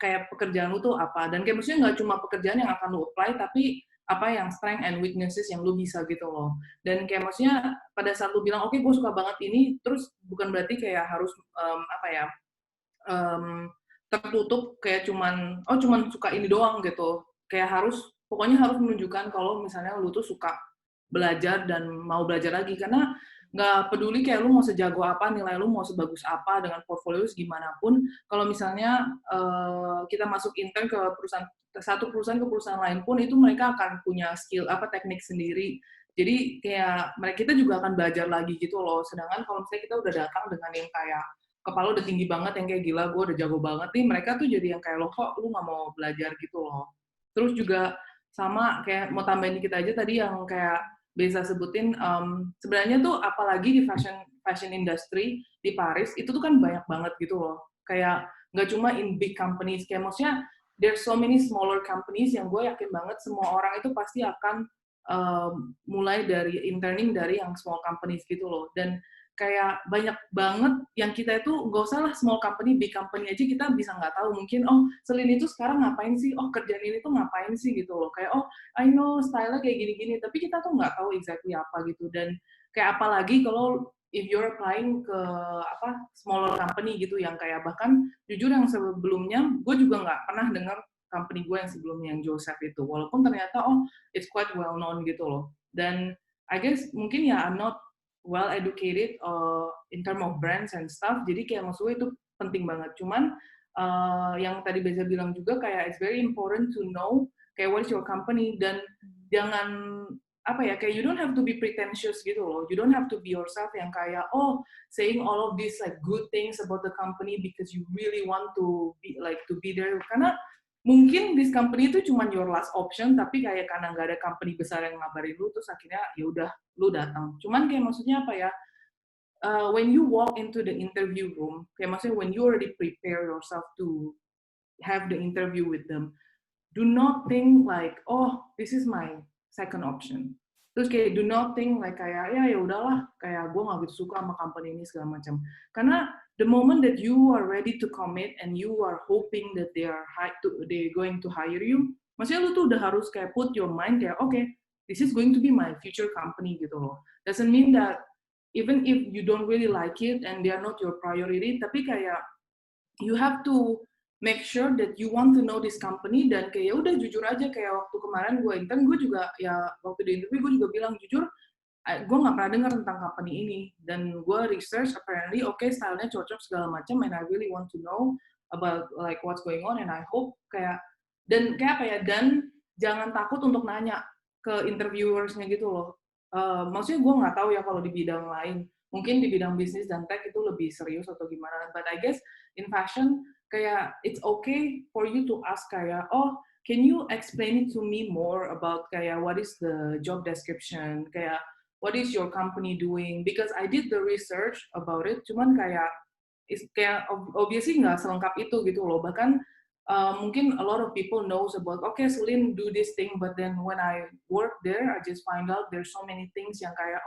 kayak pekerjaan lu tuh apa. Dan kayak maksudnya nggak cuma pekerjaan yang akan lu apply, tapi apa yang strength and weaknesses yang lu bisa gitu loh. Dan kayak maksudnya pada saat lu bilang, oke gue suka banget ini, terus bukan berarti kayak harus apa ya, tertutup kayak cuman suka ini doang gitu. Kayak pokoknya harus menunjukkan kalau misalnya lu tuh suka belajar dan mau belajar lagi. Karena nggak peduli kayak lu mau sejago apa, nilai lu mau sebagus apa, dengan portfolio gimana pun, kalau misalnya kita masuk intern ke satu perusahaan ke perusahaan lain pun, itu mereka akan punya skill teknik sendiri. Jadi kayak kita juga akan belajar lagi gitu loh. Sedangkan kalau misalnya kita udah datang dengan yang kayak kepala udah tinggi banget yang kayak gila, gue udah jago banget nih, mereka tuh jadi yang kayak lo kok lu nggak mau belajar gitu loh. Terus juga sama kayak mau tambahin dikit aja tadi yang kayak bisa sebutin, sebenarnya tuh apalagi di fashion industry di Paris itu tuh kan banyak banget gitu loh. Kayak nggak cuma in big companies, kayak maksudnya there's so many smaller companies yang gue yakin banget semua orang itu pasti akan mulai dari interning dari yang small companies gitu loh. Dan kayak banyak banget yang kita itu nggak usah lah small company, big company aja kita bisa nggak tahu. Mungkin, oh Selin itu sekarang ngapain sih? Oh kerjaan ini tuh ngapain sih gitu loh. Kayak, oh I know style-nya kayak gini-gini, tapi kita tuh nggak tahu exactly apa gitu. Dan kayak apalagi kalau if you're applying ke smaller company gitu yang kayak bahkan jujur yang sebelumnya gue juga nggak pernah dengar company gue yang sebelumnya yang Joseph itu. Walaupun ternyata it's quite well known gitu loh. Dan I guess mungkin ya I'm not well educated in term of brands and stuff, jadi kayak maksudnya itu penting banget. Cuman yang tadi Beza bilang juga kayak it's very important to know kayak what is your company, dan jangan kayak you don't have to be pretentious gitu loh. You don't have to be yourself yang kayak saying all of these like good things about the company because you really want to be there, karena mungkin this company itu cuma your last option, tapi kayak karena nggak ada company besar yang ngabarin lu, terus akhirnya ya udah lu datang. Cuman kayak maksudnya when you walk into the interview room, kayak maksudnya when you already prepare yourself to have the interview with them, do not think like, oh this is my second option. Terus kayak do not think like kayak ya udahlah, kayak gue nggak gitu suka sama company ini segala macam. Karena the moment that you are ready to commit and you are hoping that they going to hire you, maksudnya lu tuh udah harus kayak put your mind kayak okay, this is going to be my future company gitu loh. Doesn't mean that even if you don't really like it and they are not your priority, tapi kayak you have to make sure that you want to know this company. Dan kayak udah jujur aja, kayak waktu kemarin gue intern, gue juga ya waktu di interview gue juga bilang jujur, gue nggak pernah dengar tentang company ini, dan gue research apparently stylenya cocok segala macam, and I really want to know about like what's going on, and I hope dan jangan takut untuk nanya ke interviewersnya gitu loh. Maksudnya gue nggak tahu ya kalau di bidang lain, mungkin di bidang bisnis dan tech itu lebih serius atau gimana, but I guess in fashion kayak it's okay for you to ask kayak, oh can you explain it to me more about kayak what is the job description, kayak what is your company doing, because I did the research about it, cuman kayak obviously nggak selengkap itu gitu loh. Bahkan mungkin a lot of people knows about Selin do this thing, but then when I work there I just find out there's so many things yang kayak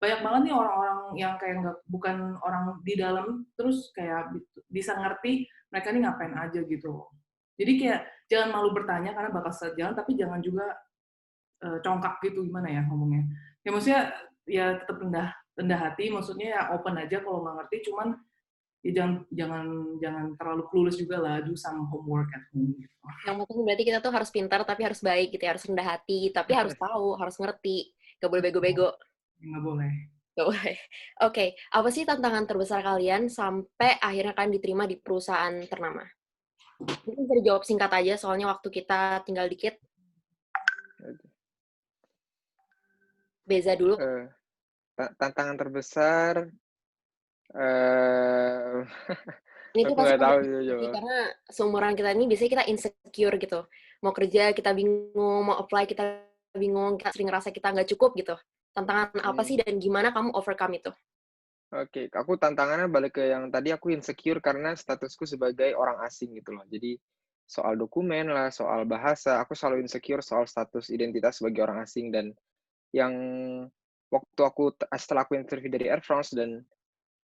banyak banget nih orang-orang yang kayak bukan orang di dalam, terus kayak bisa ngerti mereka ini ngapain aja gitu. Jadi kayak jangan malu bertanya karena bakal sejalan, tapi jangan juga congkak gitu, gimana ya ngomongnya. Ya maksudnya ya tetap rendah hati, maksudnya ya open aja kalau nggak ngerti, cuman ya jangan terlalu clueless juga lah, do some homework at home gitu. Yang penting berarti kita tuh harus pintar tapi harus baik gitu ya, harus rendah hati, tapi harus tahu, harus ngerti. Gak boleh bego-bego. Nggak boleh. Gak boleh. Oke, apa sih tantangan terbesar kalian sampai akhirnya kalian diterima di perusahaan ternama? Mungkin bisa dijawab singkat aja, soalnya waktu kita tinggal dikit. Beza dulu. Tantangan terbesar, Ini tuh aku pasti nggak tahu sih, karena seumuran kita ini biasanya kita insecure gitu. Mau kerja kita bingung, mau apply kita bingung, kita sering ngerasa kita nggak cukup gitu. Tantangan apa sih dan gimana kamu overcome itu? Oke, aku tantangannya balik ke yang tadi, aku insecure karena statusku sebagai orang asing gitu loh. Jadi soal dokumen lah, soal bahasa, aku selalu insecure soal status identitas sebagai orang asing. Dan yang waktu setelah aku interview dari Air France, dan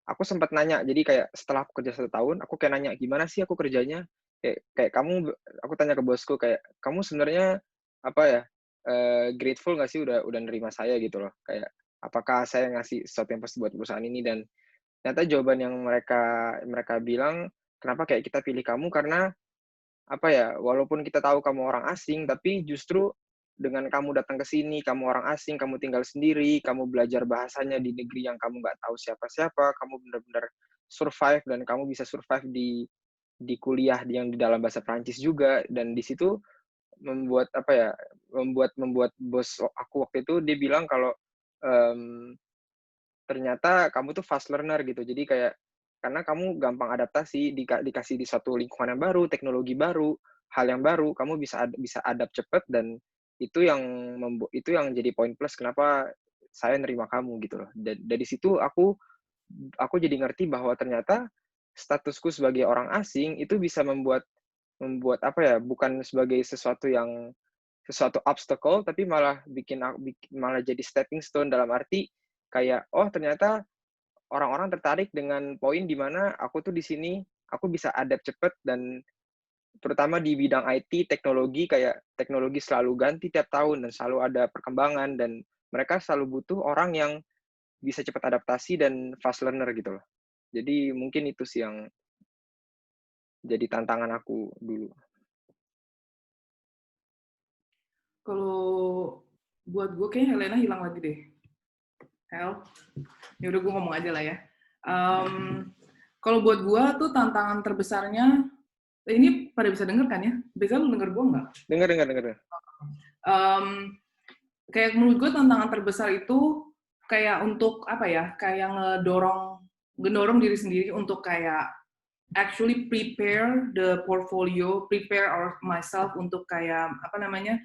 aku sempat nanya, jadi kayak setelah aku kerja 1 tahun, aku kayak nanya, gimana sih aku kerjanya? Kayak kamu, aku tanya ke bosku, kayak, kamu sebenarnya apa ya, grateful nggak sih udah nerima saya gitu loh. Kayak apakah saya ngasih sesuatu yang positif buat perusahaan ini, dan ternyata jawaban yang mereka bilang, "Kenapa kayak kita pilih kamu karena apa ya, walaupun kita tahu kamu orang asing, tapi justru dengan kamu datang ke sini, kamu orang asing, kamu tinggal sendiri, kamu belajar bahasanya di negeri yang kamu nggak tahu siapa-siapa, kamu benar-benar survive dan kamu bisa survive di kuliah yang di dalam bahasa Prancis juga." Dan di situ membuat apa ya, membuat bos aku waktu itu dia bilang kalau, mmm, ternyata kamu tuh fast learner gitu. Jadi kayak karena kamu gampang adaptasi, dikasih di suatu lingkungan yang baru, teknologi baru, hal yang baru, kamu bisa adapt cepet, dan itu yang jadi poin plus kenapa saya nerima kamu gitu loh. Dari situ aku jadi ngerti bahwa ternyata statusku sebagai orang asing itu bisa membuat membuat apa ya, bukan sebagai sesuatu obstacle, tapi malah jadi stepping stone, dalam arti kayak, oh ternyata orang-orang tertarik dengan poin di mana aku tuh di sini, aku bisa adapt cepet, dan terutama di bidang IT, teknologi, kayak teknologi selalu ganti tiap tahun dan selalu ada perkembangan, dan mereka selalu butuh orang yang bisa cepat adaptasi dan fast learner gitu loh. Jadi mungkin itu sih yang jadi tantangan aku dulu. Kalau buat gue kayaknya Helena hilang lagi deh. Hel, ya udah gue ngomong aja lah ya. Kalau buat gue tuh tantangan terbesarnya, ini pada bisa denger kan ya? Bisa lu denger gue nggak? Dengar. Kayak menurut gue tantangan terbesar itu kayak untuk apa ya? Kayak ngedorong diri sendiri untuk kayak actually prepare the portfolio, prepare myself untuk kayak apa namanya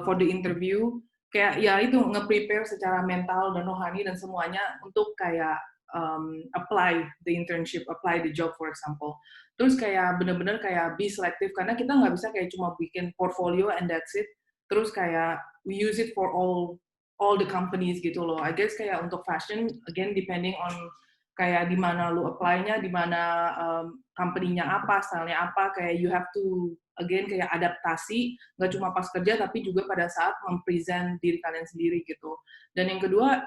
for the interview. Kayak ya itu nge-prepare secara mental dan rohani dan semuanya untuk kayak apply the internship, apply the job for example. Terus kayak bener-bener kayak be selective karena kita nggak bisa kayak cuma bikin portfolio and that's it. Terus kayak we use it for all the companies gitu loh. I guess kayak untuk fashion again depending on kayak di mana lu apply-nya, di mana company-nya apa, style-nya apa, kayak you have to again kayak adaptasi, nggak cuma pas kerja tapi juga pada saat mempresent diri kalian sendiri gitu. Dan yang kedua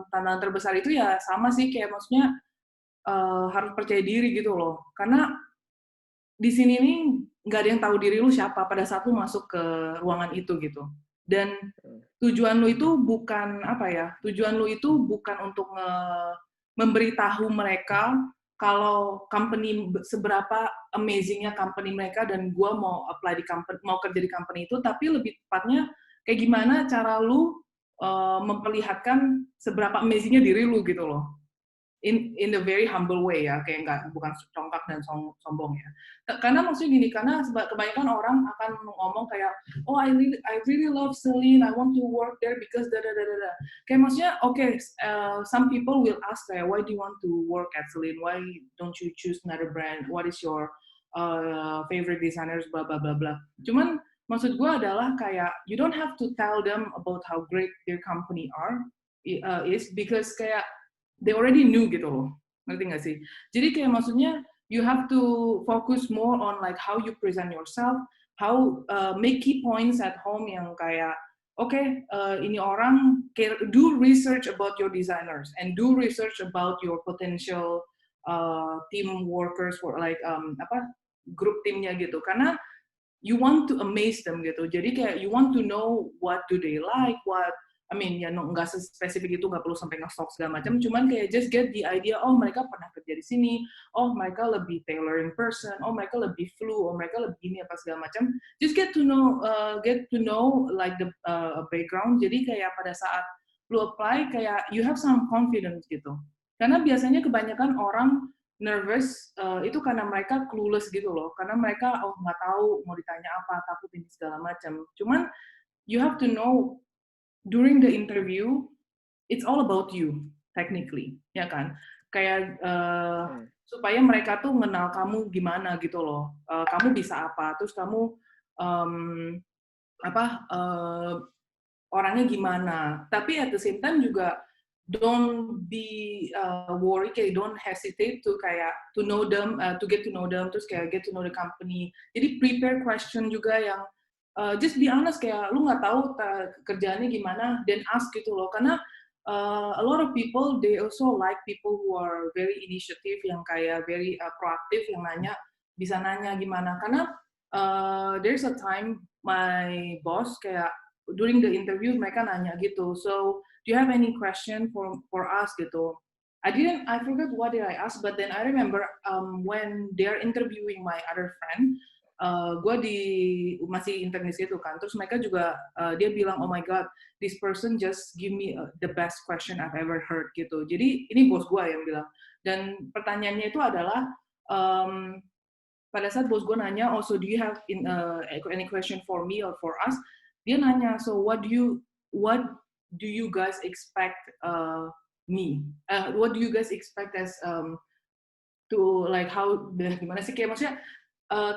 tantangan terbesar itu ya sama sih kayak maksudnya harus percaya diri gitu loh, karena di sini nih nggak ada yang tahu diri lu siapa pada saat lu masuk ke ruangan itu gitu. Dan tujuan lu itu bukan apa ya? Tujuan lu itu bukan untuk memberitahu mereka kalau company seberapa amazingnya company mereka dan gue mau apply di company, mau kerja di company itu, tapi lebih tepatnya kayak gimana cara lu memperlihatkan seberapa amazingnya diri lu gitu loh. In the very humble way ya, kayak bukan congkak dan sombong ya. Karena maksudnya gini, karena kebanyakan orang akan ngomong kayak, oh I really love Celine, I want to work there because da da da da. Kayak maksudnya, okay, some people will ask kayak, why do you want to work at Celine? Why don't you choose another brand? What is your favorite designers? Blah blah blah blah. Cuman maksud gue adalah kayak, you don't have to tell them about how great their company is because kayak they already knew gitu loh, ngerti nggak sih? Jadi kayak maksudnya you have to focus more on like how you present yourself, how make key points at home yang kayak ini orang do research about your designers and do research about your potential team workers for like grup timnya gitu, karena you want to amaze them gitu. Jadi kayak you want to know what do they like, ya nggak spesifik itu, nggak perlu sampai nge-stalk segala macam, cuman kayak just get the idea, oh mereka pernah kerja di sini, oh mereka lebih tailoring person, oh mereka lebih flu, oh mereka lebih ini apa segala macam, just get to know like the background. Jadi kayak pada saat lu apply kayak you have some confidence gitu, karena biasanya kebanyakan orang nervous itu karena mereka clueless gitu loh, karena mereka nggak tahu mau ditanya apa, takut ini segala macam. Cuman you have to know during the interview, it's all about you, technically, ya kan? Kayak supaya mereka tuh mengenal kamu gimana gitu loh. Kamu bisa apa, terus kamu orangnya gimana. Tapi at the same time juga don't be worried, kayak don't hesitate to kayak to know them, to get to know them, terus kayak get to know the company. Jadi prepare question juga yang just be honest, kayak lu nggak tahu kerjaannya gimana, then ask gitu loh. Karena a lot of people they also like people who are very initiative, yang kayak very proaktif, yang bisa nanya gimana. Karena there's a time my boss kayak during the interview mereka nanya gitu, so do you have any question for us gitu. I forgot what did I ask, but then I remember when they're interviewing my other friend, gue masih internis itu kan, terus mereka juga dia bilang, oh my god, this person just give me the best question I've ever heard gitu. Jadi ini bos gue yang bilang, dan pertanyaannya itu adalah pada saat bos gue nanya, oh so do you have any question for me or for us, dia nanya, so what do you guys expect what do you guys expect as to like how gimana sih, kayak maksudnya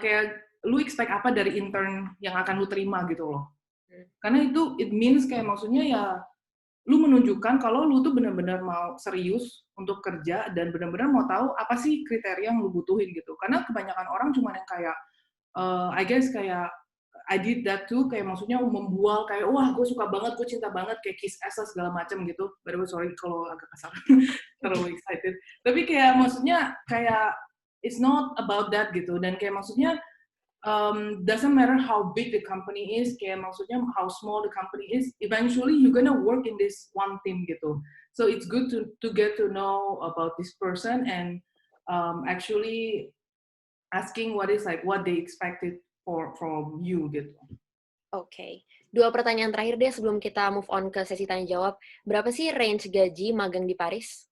kayak lu expect apa dari intern yang akan lu terima gitu loh. Karena itu it means kayak maksudnya ya lu menunjukkan kalau lu tuh benar-benar mau serius untuk kerja dan benar-benar mau tahu apa sih kriteria yang lu butuhin gitu. Karena kebanyakan orang cuma yang kayak I guess kayak I did that too, kayak maksudnya membual kayak wah gue suka banget, gue cinta banget, kayak kiss ass segala macam gitu. By the way, sorry kalau agak kasar, terlalu excited. Tapi kayak maksudnya kayak it's not about that gitu. Dan kayak maksudnya doesn't matter how big the company is, kayak maksudnya how small the company is, eventually you're gonna work in this one team gitu. So it's good to get to know about this person and actually asking what they expected from you gitu. Oke. 2 pertanyaan terakhir deh sebelum kita move on ke sesi tanya jawab. Berapa sih range gaji magang di Paris?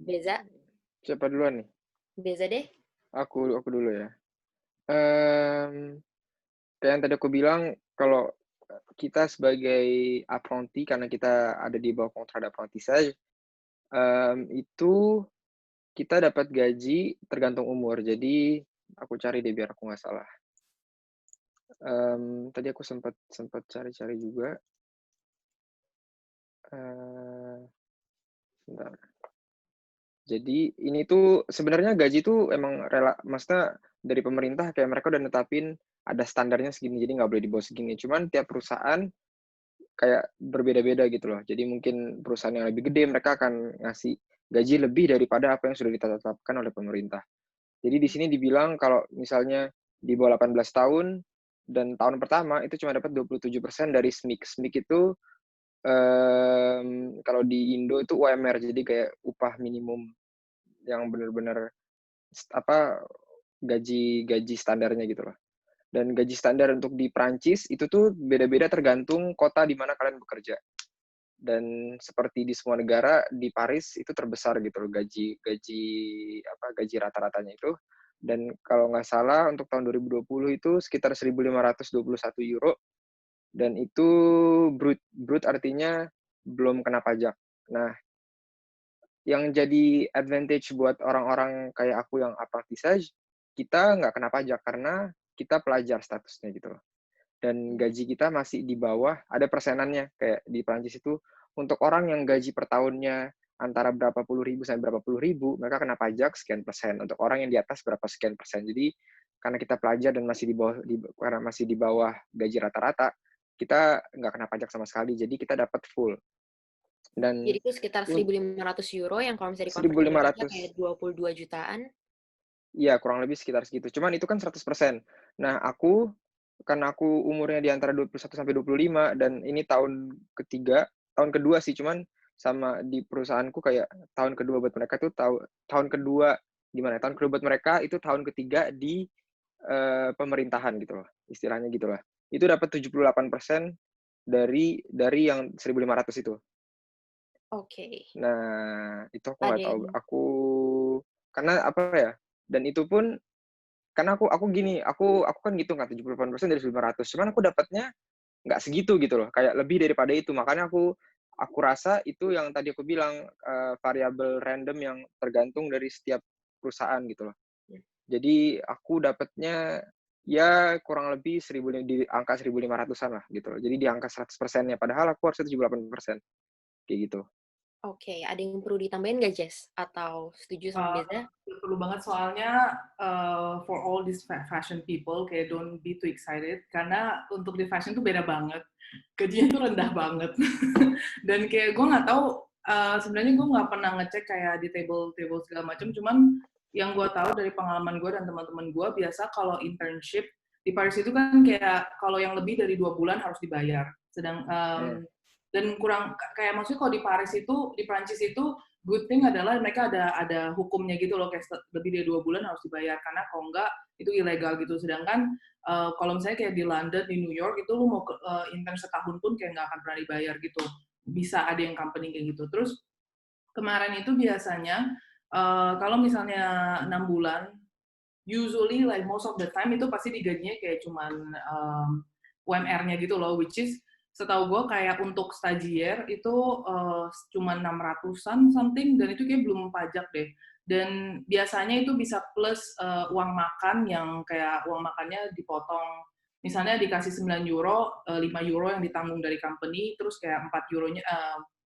Beza? Siapa duluan nih? Beza deh. Aku dulu ya. Kayak yang tadi aku bilang, kalau kita sebagai apprenti, karena kita ada di bawah kontrak apprentissage, itu kita dapat gaji tergantung umur. Jadi aku cari deh biar aku nggak salah. Tadi aku sempat cari-cari juga. Sebentar. Jadi ini tuh sebenarnya gaji tuh emang maksudnya dari pemerintah kayak mereka udah netapin ada standarnya segini, jadi nggak boleh di bawah segini. Cuman tiap perusahaan kayak berbeda-beda gitu loh. Jadi mungkin perusahaan yang lebih gede mereka akan ngasih gaji lebih daripada apa yang sudah ditetapkan oleh pemerintah. Jadi di sini dibilang kalau misalnya di bawah 18 tahun dan tahun pertama itu cuma dapat 27% dari SMIC. SMIC itu kalau di Indo itu UMR, jadi kayak upah minimum yang benar-benar gaji standarnya gitu loh. Dan gaji standar untuk di Prancis itu tuh beda-beda tergantung kota di mana kalian bekerja. Dan seperti di semua negara, di Paris itu terbesar gitu loh gaji rata-ratanya itu. Dan kalau nggak salah untuk tahun 2020 itu sekitar 1.521 euro. Dan itu brut artinya belum kena pajak. Nah, yang jadi advantage buat orang-orang kayak aku yang apprentissage, kita nggak kena pajak karena kita pelajar statusnya gitu loh. Dan gaji kita masih di bawah, ada persenannya. Kayak di Prancis itu, untuk orang yang gaji per tahunnya antara berapa puluh ribu sampai berapa puluh ribu, mereka kena pajak sekian persen. Untuk orang yang di atas berapa sekian persen. Jadi, karena kita pelajar dan karena masih di bawah gaji rata-rata, kita nggak kena pajak sama sekali. Jadi, kita dapat full. Dan Jadi itu sekitar 1.500 euro yang kalau misalnya dikonversi ke Indonesia 1.500. kayak 22 jutaan. Iya, kurang lebih sekitar segitu. Cuman itu kan 100%. Nah, karena aku umurnya di antara 21 sampai 25 dan ini tahun kedua sih, cuman sama di perusahaanku kayak tahun kedua buat mereka tuh tahun kedua tahun kedua buat mereka itu tahun ketiga di pemerintahan gitu loh, istilahnya gitu lah. Itu dapat 78% dari yang 1.500 itu. Oke. Nah, itu aku Ada nggak tahu. yang Karena apa ya? Dan itu pun karena aku kan ngitung kan 78% dari 1.500. Cuman aku dapatnya nggak segitu gitu loh, kayak lebih daripada itu. Makanya aku rasa itu yang tadi aku bilang variabel random yang tergantung dari setiap perusahaan gitu loh. Jadi aku dapatnya ya kurang lebih di angka 1.500-an lah gitu loh. Jadi di angka 100%-nya, padahal aku harusnya 78%. Kayak gitu. Oke, ada yang perlu ditambahin nggak, Jess? Atau setuju sama Uh, Beza? perlu banget soalnya for all these fashion people kayak don't be too excited karena untuk di fashion tuh beda banget, gajinya tuh rendah banget. Dan kayak gue nggak tahu, sebenarnya gue nggak pernah ngecek kayak di table segala macam, cuman yang gue tahu dari pengalaman gue dan teman-teman gue, biasa kalau internship di Paris itu kan kayak kalau yang lebih dari 2 bulan harus dibayar, sedang Hmm. dan kurang kayak maksudnya kalau di Paris itu, di Prancis itu good thing adalah mereka ada hukumnya gitu loh, kayak lebih dari 2 bulan harus dibayar, karena kalau enggak itu ilegal gitu. Sedangkan kalau misalnya kayak di London, di New York itu lu mau intern setahun pun kayak nggak akan pernah dibayar gitu. Bisa ada yang company kayak gitu. Terus kemarin itu biasanya kalau misalnya 6 bulan, usually like most of the time itu pasti digajinya kayak cuman UMR-nya gitu loh, which is setahu gue kayak untuk stagiaire itu cuma 600-an something, dan itu kayak belum pajak deh. Dan biasanya itu bisa plus uang makan yang kayak uang makannya dipotong. Misalnya dikasih 9 euro, 5 euro yang ditanggung dari company, terus kayak 4 euronya,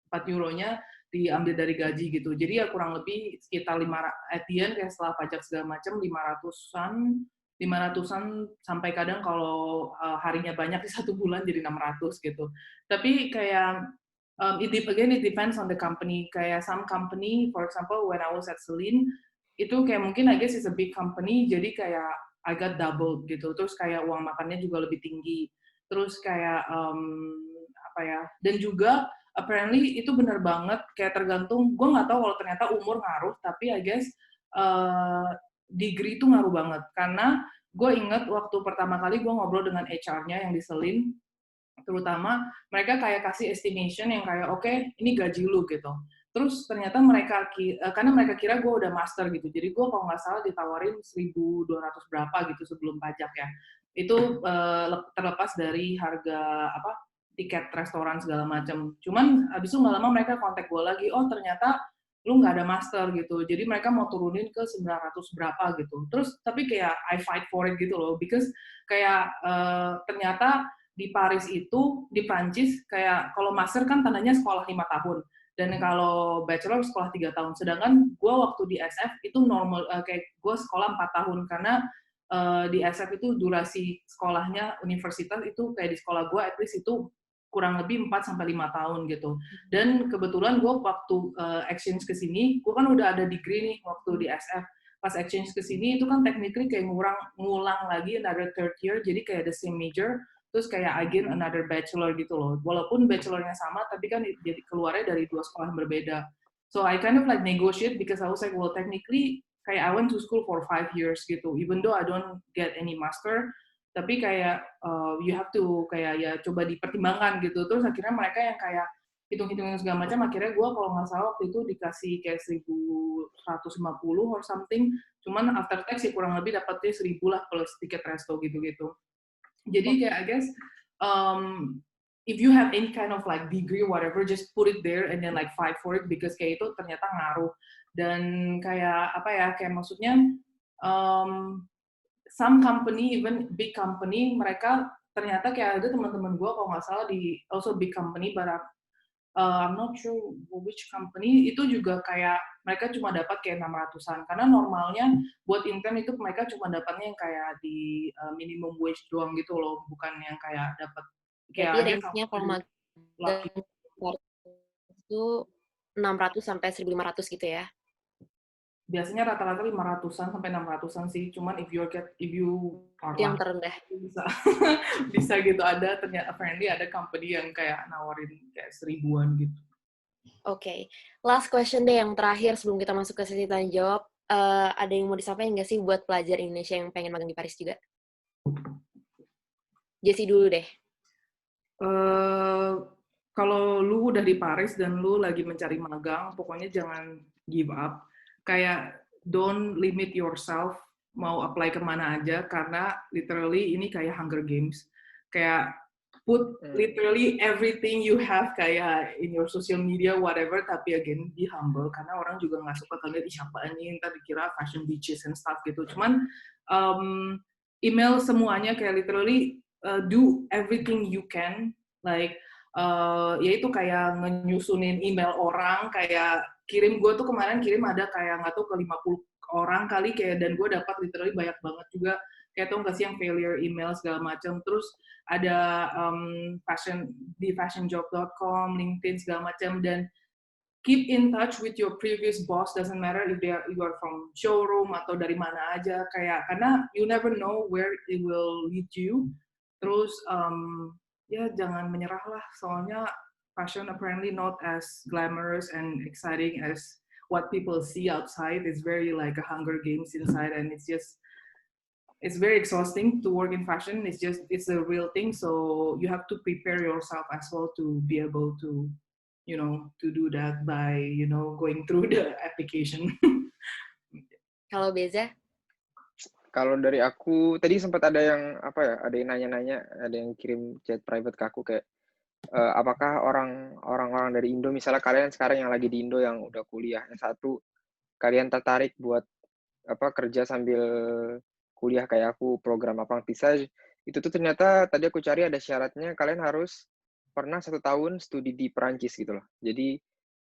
4 euronya diambil dari gaji gitu. Jadi ya kurang lebih sekitar 5 at the end, kayak setelah pajak segala macam 500-an sampai kadang kalau harinya banyak di 1 bulan jadi 600 gitu. Tapi kayak again it depends on the company. Kayak some company, for example when I was at Celine, itu kayak mungkin I guess it's a big company, jadi kayak I got double gitu. Terus kayak uang makannya juga lebih tinggi. Terus kayak apa ya? Dan juga apparently itu benar banget kayak tergantung, gue nggak tahu kalau ternyata umur ngaruh, tapi I guess degree itu ngaruh banget. Karena gue inget waktu pertama kali gue ngobrol dengan HR-nya yang diselin, terutama mereka kayak kasih estimation yang kayak oke, ini gaji lu gitu. Terus ternyata mereka karena mereka kira gue udah master gitu, jadi gue kalau nggak salah ditawarin 1.200 berapa gitu sebelum pajak ya. Itu terlepas dari harga apa tiket restoran segala macam. Cuman abis itu nggak lama mereka kontak gue lagi, oh ternyata lu nggak ada master gitu, jadi mereka mau turunin ke 900 berapa gitu. Terus tapi kayak I fight for it gitu loh, because kayak ternyata di Paris itu, di Prancis, kayak kalau master kan tandanya sekolah 5 tahun, dan kalau bachelor sekolah 3 tahun. Sedangkan gue waktu di SF itu normal, kayak gue sekolah 4 tahun, karena di SF itu durasi sekolahnya universitas itu kayak di sekolah gue at least itu kurang lebih 4-5 tahun gitu. Dan kebetulan gue waktu exchange ke sini, gue kan udah ada degree nih waktu di SF. Pas exchange ke sini itu kan technically kayak ngulang lagi another third year, jadi kayak the same major, terus kayak again another bachelor gitu loh. Walaupun bachelornya sama, tapi kan jadi keluarnya dari 2 sekolah yang berbeda. So I kind of like negotiate because I was like, well technically kayak I went to school for 5 years gitu, even though I don't get any master, tapi kayak you have to kayak ya coba dipertimbangkan gitu. Terus akhirnya mereka yang kayak hitung-hitung segala macam, akhirnya gue kalau nggak salah waktu itu dikasih kayak 1.150 or something, cuman after tax ya kurang lebih dapatnya 1.000 lah plus tiket resto gitu-gitu. Jadi kayak I guess if you have any kind of like degree or whatever, just put it there and then like fight for it, because kayak itu ternyata ngaruh. Dan kayak apa ya, kayak maksudnya some company, even big company, mereka ternyata kayak ada teman-teman gue kalau nggak salah di also big company, but I'm not sure which company, itu juga kayak mereka cuma dapat kayak 600-an, karena normalnya buat intern itu mereka cuma dapatnya yang kayak di minimum wage doang gitu loh, bukan yang kayak dapat Berarti kayak dia range-nya kalau lucky. magang itu 600 sampai 1.500 gitu ya? Biasanya rata-rata 500-an sampai 600-an sih, cuman if you are Itu yang lucky terendah. bisa bisa gitu. Ada ternyata apparently ada company yang kayak nawarin kayak 1.000-an gitu. Oke, last question deh yang terakhir sebelum kita masuk ke sesi tanya jawab. Ada yang mau disampaikan nggak sih buat pelajar Indonesia yang pengen magang di Paris juga? Jessie dulu deh. Kalau lu udah di Paris dan lu lagi mencari magang, pokoknya jangan give up. Kayak don't limit yourself mau apply kemana aja, karena literally ini kayak Hunger Games. Kayak put literally everything you have kayak in your social media whatever, tapi again be humble, karena orang juga nggak suka kalian siapa ini, ntar dikira fashion bitches and stuff gitu. Cuman email semuanya, kayak literally do everything you can, like Ya itu kayak nyusunin email orang, kayak gue tuh kemarin kirim ada kayak nggak tahu ke 50 orang kali kayak, dan gue dapat literally banyak banget juga kayak tau nggak sih yang failure email segala macam. Terus ada fashion di fashionjob.com, LinkedIn segala macam, dan keep in touch with your previous boss, doesn't matter if you are from showroom atau dari mana aja, kayak karena you never know where it will lead you. Terus ya jangan menyerah lah, soalnya fashion apparently not as glamorous and exciting as what people see outside. It's very like a Hunger Games inside, and it's very exhausting to work in fashion. It's a real thing, so you have to prepare yourself as well to be able to to do that by going through the application. Kalau Beza? Kalau dari aku tadi sempat ada yang ada yang nanya-nanya, ada yang kirim chat private ke aku kayak apakah orang-orang dari Indo, misalnya kalian sekarang yang lagi di Indo yang udah kuliah S1, kalian tertarik buat kerja sambil kuliah kayak aku, program apprentissage, itu tuh ternyata tadi aku cari ada syaratnya, kalian harus pernah 1 tahun studi di Perancis gitu loh. Jadi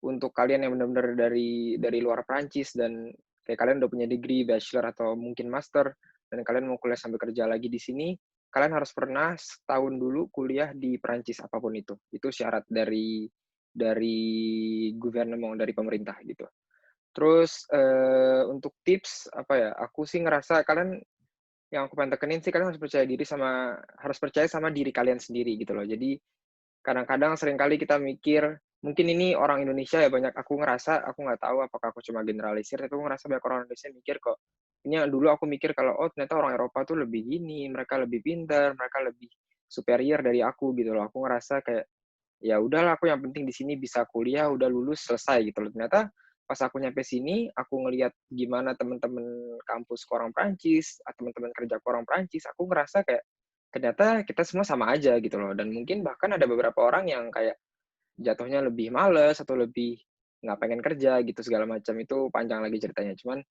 untuk kalian yang benar-benar dari luar Perancis dan kayak kalian udah punya degree, bachelor atau mungkin master, dan kalian mau kuliah sambil kerja lagi di sini, kalian harus pernah setahun dulu kuliah di Perancis apapun itu. Itu syarat dari gouvernement, dari pemerintah gitu. Terus untuk tips aku sih ngerasa kalian, yang aku pengen tekenin sih, kalian harus percaya sama diri kalian sendiri gitu loh. Jadi kadang-kadang seringkali kita mikir, mungkin ini orang Indonesia ya banyak, aku nggak tahu apakah aku cuma generalisir, tapi aku ngerasa banyak orang Indonesia mikir kok, ini yang dulu aku mikir kalau, oh ternyata orang Eropa tuh lebih gini, mereka lebih pintar, mereka lebih superior dari aku gitu loh. Aku ngerasa kayak, ya udahlah, aku yang penting di sini bisa kuliah, udah lulus, selesai gitu loh. Ternyata pas aku nyampe sini, aku ngelihat gimana teman-teman kampus orang Prancis, atau teman-teman kerja orang Prancis, aku ngerasa kayak, ternyata kita semua sama aja gitu loh. Dan mungkin bahkan ada beberapa orang yang kayak jatuhnya lebih males atau lebih nggak pengen kerja gitu segala macam, itu panjang lagi ceritanya. Cuman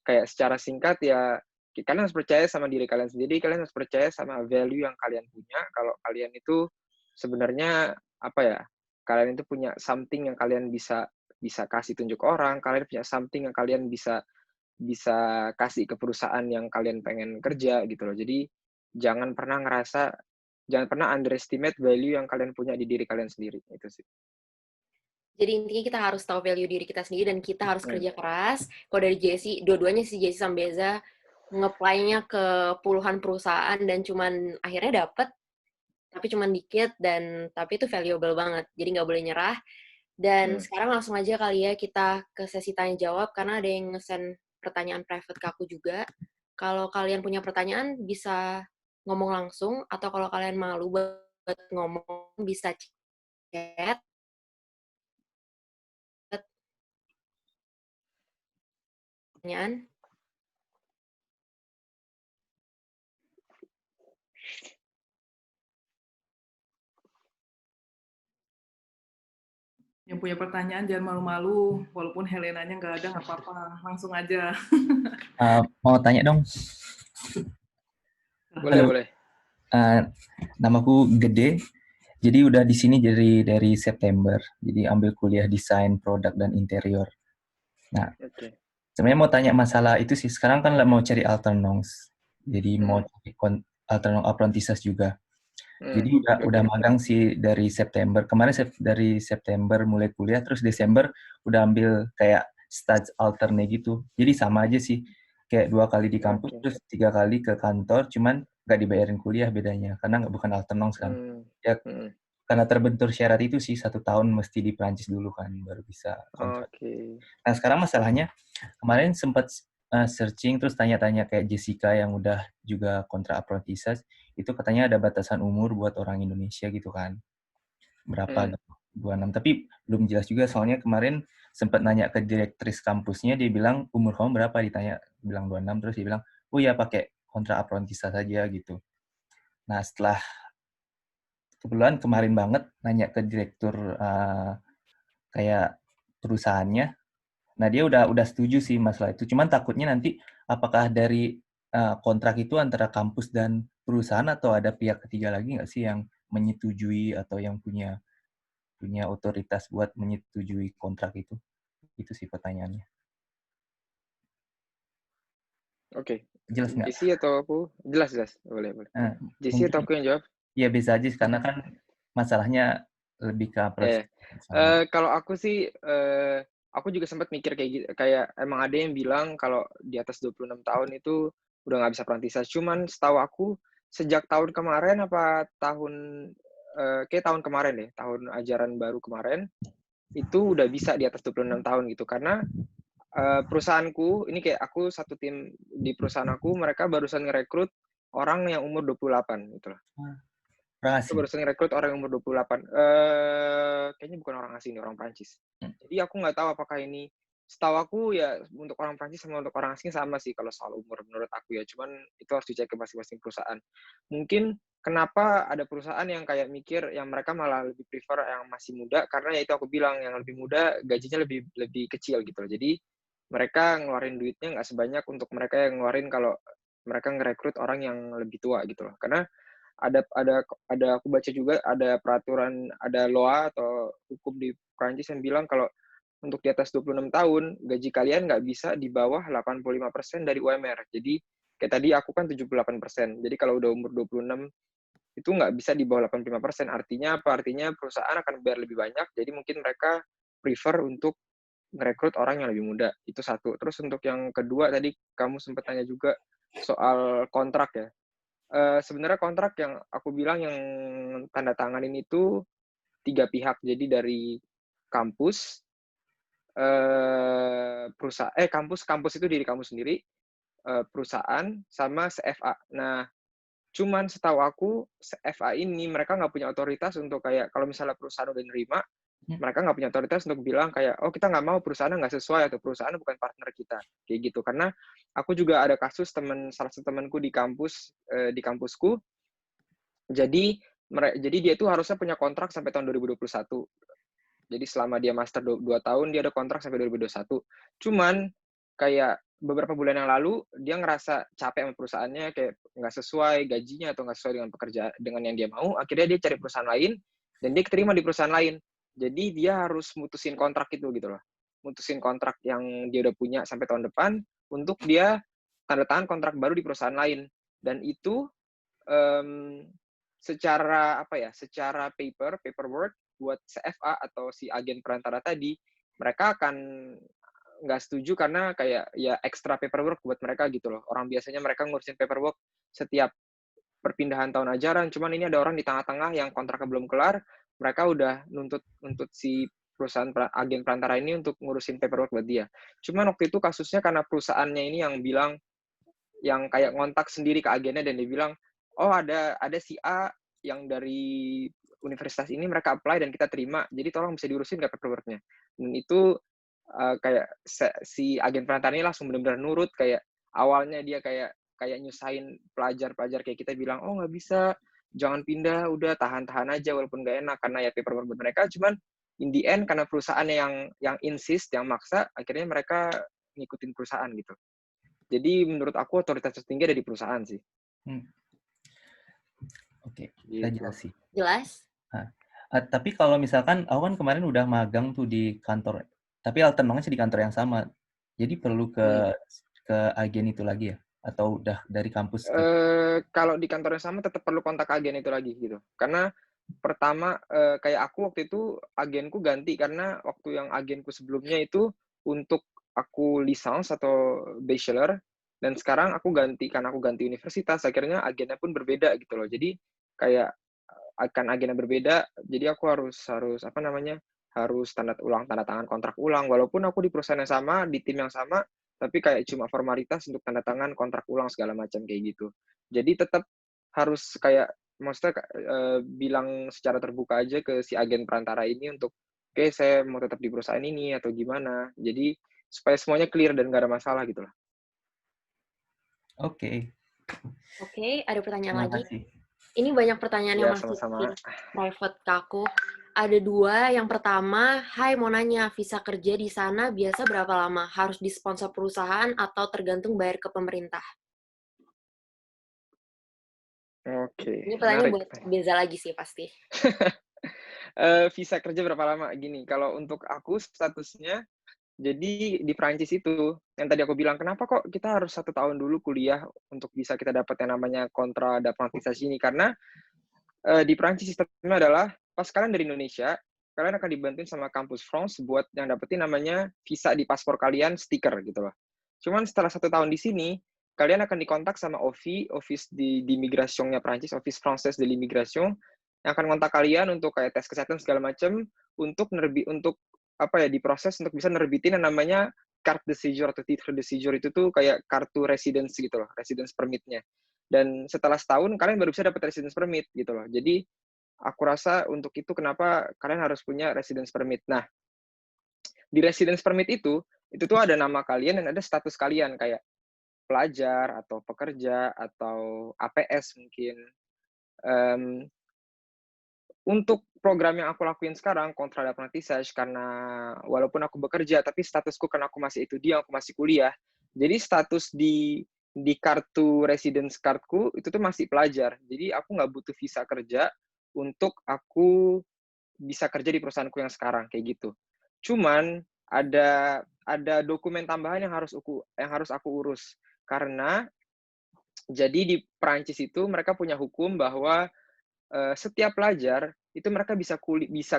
kayak secara singkat ya, kalian harus percaya sama diri kalian sendiri, kalian harus percaya sama value yang kalian punya. Kalau kalian itu sebenarnya kalian itu punya something yang kalian bisa kasih tunjuk orang, kalian punya something yang kalian bisa kasih ke perusahaan yang kalian pengen kerja gitu loh. Jadi jangan pernah underestimate value yang kalian punya di diri kalian sendiri, itu sih. Jadi intinya kita harus tahu value diri kita sendiri dan kita harus kerja keras. Kalau dari Jessie, dua-duanya sih, Jessie sama Beza, nge-apply-nya ke puluhan perusahaan dan cuman akhirnya dapet, tapi cuman dikit, dan tapi itu valuable banget. Jadi nggak boleh nyerah. Dan sekarang langsung aja kali ya kita ke sesi tanya jawab, karena ada yang nge-send pertanyaan private ke aku juga. Kalau kalian punya pertanyaan bisa ngomong langsung, atau kalau kalian malu buat ngomong bisa chat. Pertanyaan. Yang punya pertanyaan jangan malu-malu, walaupun Helenanya nggak ada nggak apa-apa, langsung aja. Mau tanya dong. Boleh. Namaku Gede. Jadi udah di sini dari September. Jadi ambil kuliah desain produk dan interior. Nah, sebenarnya mau tanya masalah itu sih. Sekarang kan mau cari alternance. Jadi mau cari alternance apprentissage juga. Jadi udah magang sih dari September. Kemarin dari September mulai kuliah, terus Desember udah ambil kayak stage alternate gitu. Jadi sama aja sih. Kayak 2 kali di kampus, terus 3 kali ke kantor, cuman nggak dibayarin kuliah bedanya. Karena bukan alternance kan. Ya, karena terbentur syarat itu sih 1 tahun mesti di Prancis dulu kan, baru bisa kontrak. Nah sekarang masalahnya, kemarin sempat searching terus tanya-tanya kayak Jessica yang udah juga kontrak apprentissage, itu katanya ada batasan umur buat orang Indonesia gitu kan. Berapa gitu, 26. Tapi belum jelas juga, soalnya kemarin sempat nanya ke direktris kampusnya, dia bilang umur kamu berapa, ditanya bilang 26, terus dia bilang, "Oh ya pakai kontrak apprentissage saja" gitu. Nah, setelah kebetulan kemarin banget nanya ke direktur kayak perusahaannya. Nah, dia udah setuju sih masalah itu. Cuman takutnya nanti apakah dari kontrak itu antara kampus dan perusahaan, atau ada pihak ketiga lagi nggak sih yang menyetujui atau yang punya punya otoritas buat menyetujui kontrak itu. Itu sih pertanyaannya. Oke. Jelas nggak? JC atau aku? Jelas. Boleh. JC atau Mungkin aku yang jawab? ya bisa aja karena kan masalahnya lebih ke Kalau aku sih, aku juga sempat mikir kayak emang ada yang bilang kalau di atas 26 tahun itu udah nggak bisa apprentice. Cuman setahu aku sejak tahun kemarin kayak tahun kemarin deh, tahun ajaran baru kemarin itu udah bisa di atas 26 tahun gitu. Karena perusahaanku ini kayak aku satu tim di perusahaan aku, mereka barusan ngerekrut orang yang umur 28 gitu loh. Orang Itu asing. barusan ngerekrut orang yang umur 28. Kayaknya bukan orang asing, orang Prancis. Jadi aku nggak tahu apakah ini, setahu aku ya untuk orang Prancis sama untuk orang asing sama sih kalau soal umur menurut aku ya. Cuman itu harus dicek ke masing-masing perusahaan. Mungkin kenapa ada perusahaan yang kayak mikir yang mereka malah lebih prefer yang masih muda, karena ya itu aku bilang yang lebih muda gajinya lebih kecil gitu loh. Jadi mereka ngeluarin duitnya nggak sebanyak untuk mereka yang ngeluarin kalau mereka ngerekrut orang yang lebih tua gitu loh. Karena ada aku baca juga ada peraturan, ada law atau hukum di Prancis yang bilang kalau untuk di atas 26 tahun gaji kalian nggak bisa di bawah 85% dari UMR. Jadi kayak tadi aku kan 78%. Jadi kalau udah umur 26 itu nggak bisa di bawah 85%. Artinya apa? Artinya perusahaan akan bayar lebih banyak. Jadi mungkin mereka prefer untuk merekrut orang yang lebih muda. Itu satu. Terus untuk yang kedua tadi kamu sempat tanya juga soal kontrak ya. Sebenarnya kontrak yang aku bilang yang tanda tanganin itu 3 pihak. Jadi dari kampus, kampus itu diri kamu sendiri, perusahaan, sama CFA. Nah, cuman setahu aku CFA ini mereka nggak punya otoritas untuk kayak kalau misalnya perusahaan udah nerima, mereka nggak punya otoritas untuk bilang kayak, oh kita nggak mau, perusahaan nggak sesuai atau perusahaan bukan partner kita kayak gitu. Karena aku juga ada kasus salah satu temanku di kampusku. Jadi dia tuh harusnya punya kontrak sampai tahun 2021. Jadi selama dia master 2 tahun, dia ada kontrak sampai 2021. Cuman kayak beberapa bulan yang lalu, dia ngerasa capek sama perusahaannya, kayak nggak sesuai gajinya atau nggak sesuai dengan pekerjaan dengan yang dia mau. Akhirnya dia cari perusahaan lain, dan dia keterima di perusahaan lain. Jadi dia harus mutusin kontrak itu gitu loh. Mutusin kontrak yang dia udah punya sampai tahun depan, untuk dia tanda tangan kontrak baru di perusahaan lain. Dan itu secara paperwork buat CFA atau si agen perantara tadi, mereka akan nggak setuju karena kayak ya extra paperwork buat mereka gitu loh. Orang biasanya mereka ngurusin paperwork setiap perpindahan tahun ajaran, cuman ini ada orang di tengah-tengah yang kontraknya belum kelar, mereka udah nuntut si perusahaan agen perantara ini untuk ngurusin paperwork buat dia. Cuman waktu itu kasusnya karena perusahaannya ini yang kayak ngontak sendiri ke agennya, dan dia bilang, oh ada si A yang dari universitas ini mereka apply dan kita terima, jadi tolong bisa diurusin nggak paperworknya. Dan itu kayak si agen perantara ini langsung benar-benar nurut. Kayak awalnya dia kayak nyusahin pelajar kayak kita, bilang, oh nggak bisa, jangan pindah, udah tahan aja walaupun nggak enak karena ya paperwork buat mereka. Cuman in the end karena perusahaannya yang insist, yang maksa, akhirnya mereka ngikutin perusahaan gitu. Jadi menurut aku otoritas tertinggi ada di perusahaan sih. Oke, Gitu. jelas sih. Jelas? Tapi kalau misalkan aku kan kemarin udah magang tuh di kantor, tapi alternongnya sih di kantor yang sama. Jadi perlu ke agen itu lagi ya? Atau udah dari kampus? Kalau di kantor yang sama tetap perlu kontak agen itu lagi gitu. Karena pertama kayak aku waktu itu agenku ganti, karena waktu yang agenku sebelumnya itu untuk aku lisans atau bachelor, dan sekarang aku ganti karena aku ganti universitas, akhirnya agennya pun berbeda gitu loh. Jadi kayak akan agennya berbeda, jadi aku harus harus tanda tangan kontrak ulang, walaupun aku di perusahaan yang sama, di tim yang sama, tapi kayak cuma formalitas untuk tanda tangan kontrak ulang segala macam kayak gitu. Jadi tetap harus kayak maksudnya bilang secara terbuka aja ke si agen perantara ini untuk oke, saya mau tetap di perusahaan ini atau gimana. Jadi supaya semuanya clear dan nggak ada masalah gitu lah. Oke. Oke, ada pertanyaan Terima lagi. kasih. Ini banyak pertanyaan yang masih private ke aku. Ada 2. Yang pertama, hai mau nanya, visa kerja di sana biasa berapa lama? Harus disponsor perusahaan atau tergantung bayar ke pemerintah? Oke. Ini pertanyaan buat Beza lagi sih pasti. Visa kerja berapa lama? Gini, kalau untuk aku statusnya, jadi di Prancis itu, yang tadi aku bilang, kenapa kok kita harus 1 tahun dulu kuliah untuk bisa kita dapat yang namanya kontra d'apprentissage ini? Karena di Prancis sistemnya adalah, pas kalian dari Indonesia, kalian akan dibantuin sama Campus France buat yang dapetin namanya visa di paspor kalian, stiker gitu loh. Cuman setelah 1 tahun di sini, kalian akan dikontak sama OFI, Office di Migration-nya Prancis, Office Française de l'Immigration, yang akan kontak kalian untuk kayak tes kesehatan segala macam, untuk apa ya, diproses untuk bisa nerbitin yang namanya carte de séjour atau titre de séjour, itu tuh kayak kartu residence gitu loh, residence permit-nya. Dan setelah setahun kalian baru bisa dapat residence permit gitu loh. Jadi aku rasa untuk itu kenapa kalian harus punya residence permit. Nah, di residence permit itu tuh ada nama kalian dan ada status kalian kayak pelajar atau pekerja atau APS mungkin. Untuk program yang aku lakuin sekarang, kontra d'apprentissage, karena walaupun aku bekerja, tapi statusku karena aku masih aku masih kuliah. Jadi status di kartu residence cardku itu tuh masih pelajar. Jadi aku nggak butuh visa kerja untuk aku bisa kerja di perusahaanku yang sekarang kayak gitu. Cuman ada dokumen tambahan yang harus aku urus karena jadi di Prancis itu mereka punya hukum bahwa setiap pelajar itu mereka bisa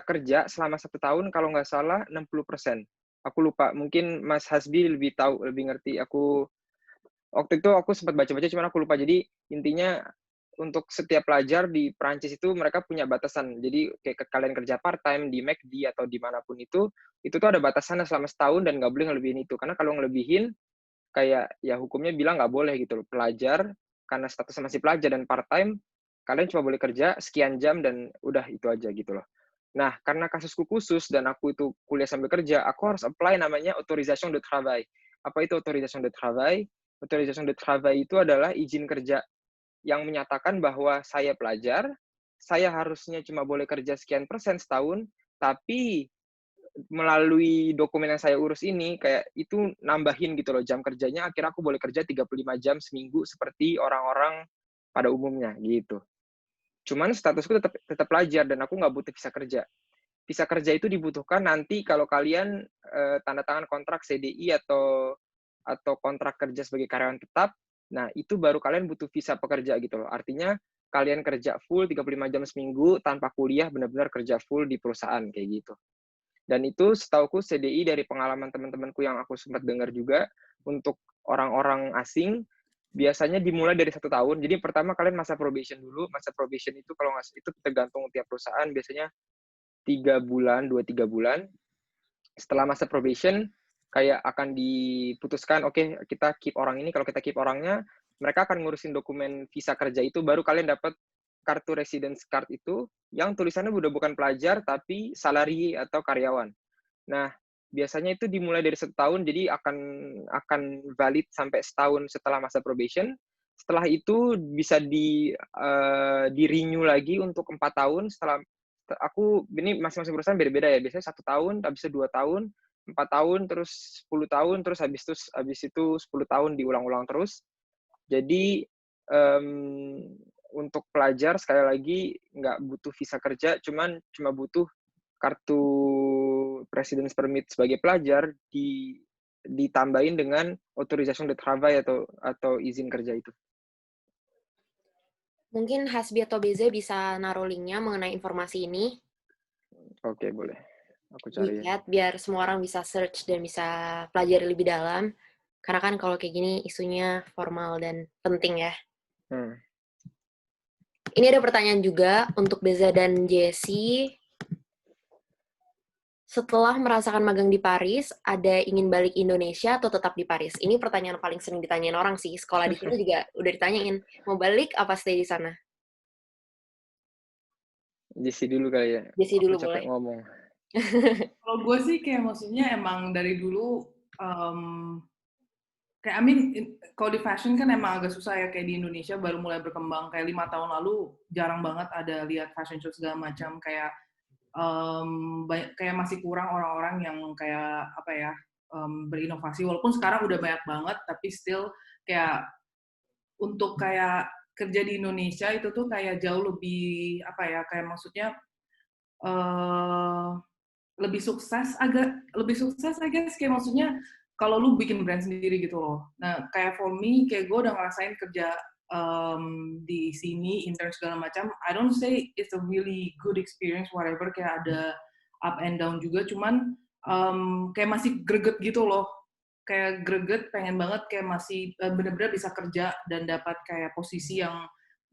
kerja selama 1 tahun kalau nggak salah 60%. Aku lupa, mungkin Mas Hasbi lebih tahu, lebih ngerti. Waktu itu aku sempat baca-baca, cuman aku lupa. Jadi intinya untuk setiap pelajar di Prancis itu mereka punya batasan. Jadi kayak kalian kerja part time di McD atau dimanapun itu tuh ada batasannya selama setahun dan nggak boleh ngelebihin itu. Karena kalau ngelebihin kayak ya hukumnya bilang nggak boleh gitu loh. Pelajar karena statusnya masih pelajar dan part time, kalian cuma boleh kerja sekian jam dan udah itu aja gitu loh. Nah, karena kasusku khusus dan aku itu kuliah sambil kerja, aku harus apply namanya autorisation de travail. Apa itu autorisation de travail? Autorisation de travail itu adalah izin kerja yang menyatakan bahwa saya pelajar, saya harusnya cuma boleh kerja sekian persen setahun, tapi melalui dokumen yang saya urus ini, kayak itu nambahin gitu loh jam kerjanya, akhirnya aku boleh kerja 35 jam seminggu seperti orang-orang pada umumnya gitu. Cuman statusku tetap pelajar dan aku nggak butuh visa kerja. Visa kerja itu dibutuhkan nanti kalau kalian tanda tangan kontrak CDI atau kontrak kerja sebagai karyawan tetap. Nah, itu baru kalian butuh visa pekerja gitu loh. Artinya kalian kerja full 35 jam seminggu tanpa kuliah, benar-benar kerja full di perusahaan kayak gitu. Dan itu setauku CDI dari pengalaman teman-temanku yang aku sempat dengar juga, untuk orang-orang asing, biasanya dimulai dari 1 tahun. Jadi pertama kalian masa probation dulu. Masa probation itu kalau nggak itu tergantung tiap perusahaan, biasanya 3 bulan, 2-3 bulan. Setelah masa probation, kayak akan diputuskan, oke, kita keep orang ini. Kalau kita keep orangnya, mereka akan ngurusin dokumen visa kerja itu, baru kalian dapat kartu residence card itu, yang tulisannya udah bukan pelajar, tapi salary atau karyawan. Nah, biasanya itu dimulai dari 1 tahun, jadi akan valid sampai setahun setelah masa probation. Setelah itu bisa di-renew lagi untuk 4 tahun. Setelah ini masing-masing perusahaan beda-beda ya. Biasanya 1 tahun, habis itu 2 tahun, 4 tahun, terus 10 tahun, terus habis itu 10 tahun diulang-ulang terus. Jadi untuk pelajar sekali lagi nggak butuh visa kerja, cuma butuh kartu residence permit sebagai pelajar ditambahin dengan autorisation de travail atau izin kerja itu. Mungkin Hasbi atau Beze bisa naruh linknya mengenai informasi ini. Oke, boleh. Aku cari. Lihat biar semua orang bisa search dan bisa pelajari lebih dalam. Karena kan kalau kayak gini isunya formal dan penting ya. Ini ada pertanyaan juga untuk Beza dan Jessie. Setelah merasakan magang di Paris, ada ingin balik Indonesia atau tetap di Paris? Ini pertanyaan paling sering ditanyain orang sih. Sekolah di situ juga udah ditanyain, mau balik apa stay di sana? Jessie dulu kali ya. Jessie dulu capek boleh. Ngomong. Kalau gue sih kayak maksudnya emang dari dulu kayak kalau di fashion kan emang agak susah ya, kayak di Indonesia baru mulai berkembang, kayak 5 tahun lalu jarang banget ada lihat fashion show segala macam, kayak kayak masih kurang orang-orang yang kayak apa ya, berinovasi, walaupun sekarang udah banyak banget, tapi still kayak untuk kayak kerja di Indonesia itu tuh kayak jauh lebih apa ya, kayak maksudnya lebih sukses I guess, kayak maksudnya kalau lu bikin brand sendiri gitu loh. Nah, kayak for me, kayak gue udah ngerasain kerja di sini, intern segala macam. I don't say it's a really good experience, whatever, kayak ada up and down juga, cuman kayak masih greget gitu loh. Kayak greget, pengen banget kayak masih bener-bener bisa kerja dan dapat kayak posisi yang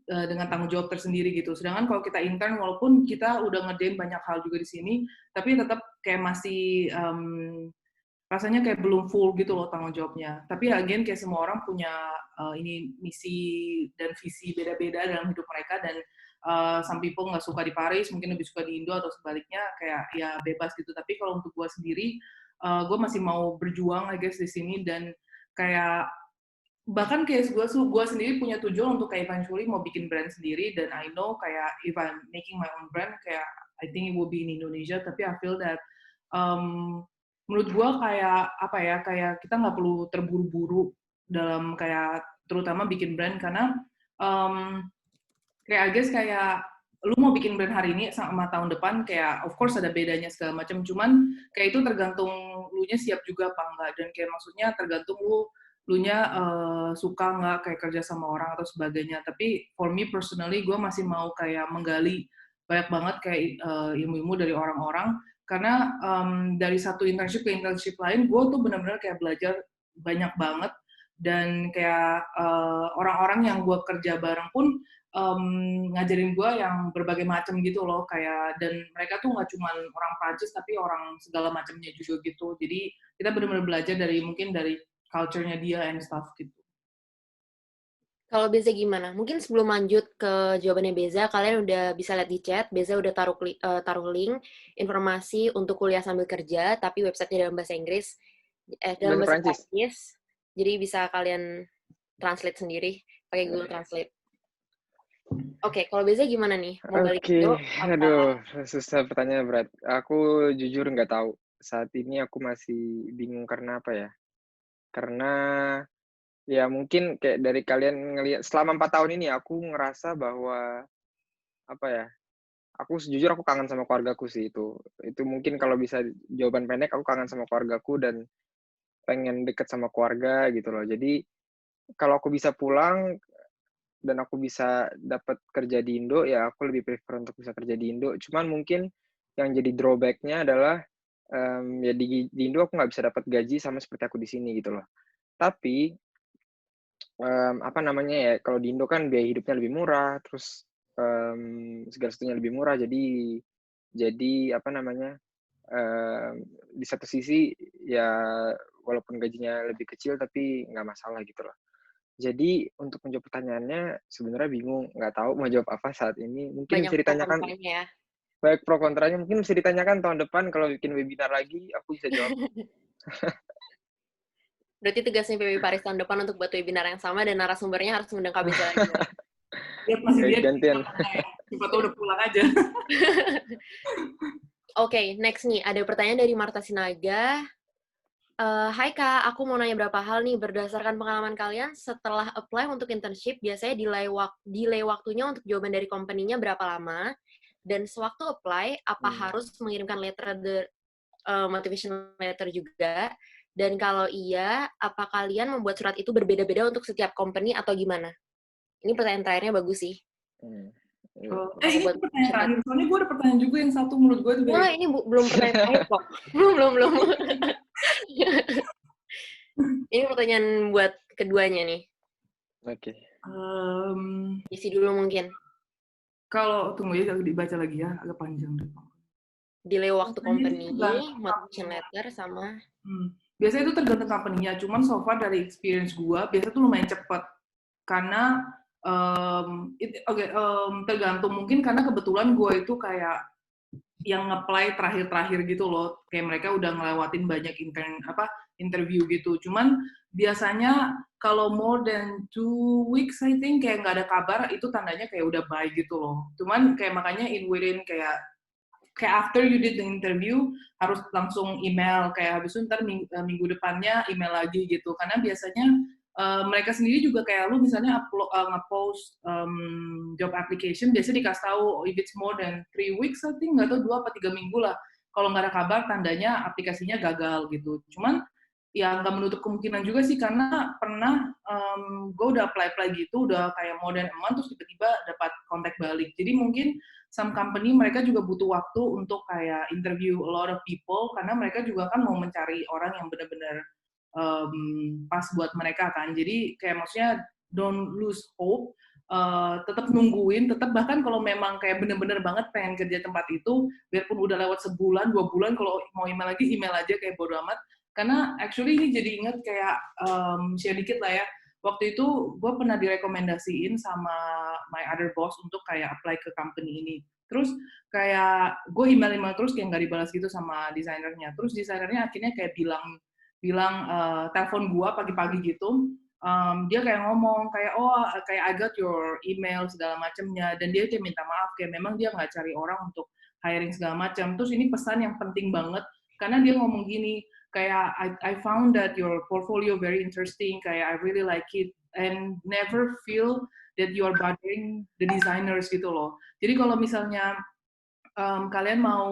dengan tanggung jawab tersendiri gitu. Sedangkan kalau kita intern, walaupun kita udah ngedein banyak hal juga di sini, tapi tetap kayak masih rasanya kayak belum full gitu loh tanggung jawabnya. Tapi again, kayak semua orang punya ini misi dan visi beda-beda dalam hidup mereka, dan some people nggak suka di Paris, mungkin lebih suka di Indo atau sebaliknya, kayak ya bebas gitu. Tapi kalau untuk gue sendiri, gue masih mau berjuang I guess di sini, dan kayak bahkan kayak gue sendiri punya tujuan untuk kayak eventually mau bikin brand sendiri, dan I know kayak if I'm making my own brand, kayak I think it will be in Indonesia, tapi I feel that menurut gue kayak apa ya, kayak kita nggak perlu terburu-buru dalam kayak terutama bikin brand, karena kayak I guess kayak lu mau bikin brand hari ini sama tahun depan, kayak of course ada bedanya segala macam, cuman kayak itu tergantung lu nya siap juga apa enggak, dan kayak maksudnya tergantung lu nya suka nggak kayak kerja sama orang atau sebagainya. Tapi for me personally, gue masih mau kayak menggali banyak banget kayak ilmu-ilmu dari orang-orang, karena dari satu internship ke internship lain, gue tuh benar-benar kayak belajar banyak banget, dan kayak orang-orang yang gue kerja bareng pun ngajarin gue yang berbagai macam gitu loh, kayak, dan mereka tuh nggak cuma orang Prancis tapi orang segala macamnya juga gitu. Jadi kita benar-benar belajar dari mungkin dari culture-nya dia and stuff gitu. Kalau Beza gimana? Mungkin sebelum lanjut ke jawabannya Beza, kalian udah bisa lihat di chat, Beza udah taruh link informasi untuk kuliah sambil kerja, tapi websitenya dalam bahasa Inggris, dalam bahasa Prancis. Jadi bisa kalian translate sendiri pakai Google Translate. Oke, kalau Beza gimana nih? Mau balik Indo? Aduh, susah, pertanyaan berat. Aku jujur nggak tahu. Saat ini aku masih bingung karena apa ya? Karena ya mungkin kayak dari kalian ngelihat selama 4 tahun ini aku ngerasa bahwa apa ya? Jujur aku kangen sama keluargaku sih itu. Itu mungkin kalau bisa jawaban pendek, aku kangen sama keluargaku dan pengen deket sama keluarga gitu loh. Jadi kalau aku bisa pulang dan aku bisa dapat kerja di Indo, ya aku lebih prefer untuk bisa kerja di Indo. Cuman mungkin yang jadi drawback-nya adalah ya di Indo aku nggak bisa dapat gaji sama seperti aku di sini gitu loh. Tapi apa namanya ya, kalau di Indo kan biaya hidupnya lebih murah, terus segala sesuatunya lebih murah, jadi apa namanya, di satu sisi ya walaupun gajinya lebih kecil tapi nggak masalah gitu loh. Jadi untuk menjawab pertanyaannya sebenarnya bingung, nggak tahu mau jawab apa saat ini. Mungkin Banyak bisa pro ditanyakan kontranya ya. baik pro kontranya, mungkin bisa ditanyakan tahun depan kalau bikin webinar lagi, aku bisa jawab. Berarti tugasnya PPI Paris tahun depan untuk buat webinar yang sama, dan narasumbernya harus mengundang KBC lagi. Dia masih dia gantian. Coba tuh udah pulang aja. Oke, next nih. Ada pertanyaan dari Marta Sinaga. Hai Kak, aku mau nanya berapa hal nih. Berdasarkan pengalaman kalian, setelah apply untuk internship, biasanya delay waktunya untuk jawaban dari company-nya berapa lama? Dan sewaktu apply, apa harus mengirimkan motivation letter juga? Dan kalau iya, apa kalian membuat surat itu berbeda-beda untuk setiap company atau gimana? Ini pertanyaan terakhirnya bagus sih. Ini pertanyaan terakhir. Soalnya gue ada pertanyaan juga yang satu menurut gue itu. Wah, ini belum pertanyaan terakhir kok. Belum. Ini pertanyaan buat keduanya nih. Oke. Isi dulu mungkin. Kalau tunggu ya, dibaca lagi ya, agak panjang deh. Delay waktu company, motivation letter sama. Biasanya itu tergantung company-nya. Cuman so far dari experience gue, biasanya tuh lumayan cepat. Karena tergantung, mungkin karena kebetulan gue itu kayak yang nge-apply terakhir-terakhir gitu loh, kayak mereka udah ngelewatin banyak interview gitu. Cuman biasanya kalau more than 2 weeks I think kayak nggak ada kabar, itu tandanya kayak udah bye gitu loh. Cuman kayak makanya within kayak after you did the interview harus langsung email, kayak habis itu ntar minggu depannya email lagi gitu, karena biasanya mereka sendiri juga kayak lu misalnya nge-post job application, biasanya dikasih tahu if it's more than 3 weeks, I think, nggak tahu 2 apa 3 minggu lah. Kalau nggak ada kabar, tandanya aplikasinya gagal gitu. Cuman ya nggak menutup kemungkinan juga sih, karena pernah gue udah apply gitu, udah kayak more than a month, terus tiba-tiba dapat kontak balik. Jadi mungkin some company mereka juga butuh waktu untuk kayak interview a lot of people, karena mereka juga kan mau mencari orang yang benar-benar pas buat mereka kan. Jadi kayak maksudnya don't lose hope, tetap nungguin, tetap bahkan kalau memang kayak bener-bener banget pengen kerja tempat itu, biarpun udah lewat sebulan, 2 bulan, kalau mau email lagi, email aja kayak bodo amat. Karena actually ini jadi inget kayak, share dikit lah ya, waktu itu gue pernah direkomendasiin sama my other boss untuk kayak apply ke company ini. Terus kayak gue email terus kayak nggak dibalas gitu sama desainernya. Terus desainernya akhirnya kayak bilang telepon gue pagi-pagi gitu, dia kayak ngomong kayak kayak I got your email segala macamnya, dan dia kayak minta maaf kayak memang dia nggak cari orang untuk hiring segala macam. Terus ini pesan yang penting banget karena dia ngomong gini kayak I found that your portfolio very interesting, kayak I really like it, and never feel that you are bothering the designers gitu loh. Jadi kalau misalnya kalian mau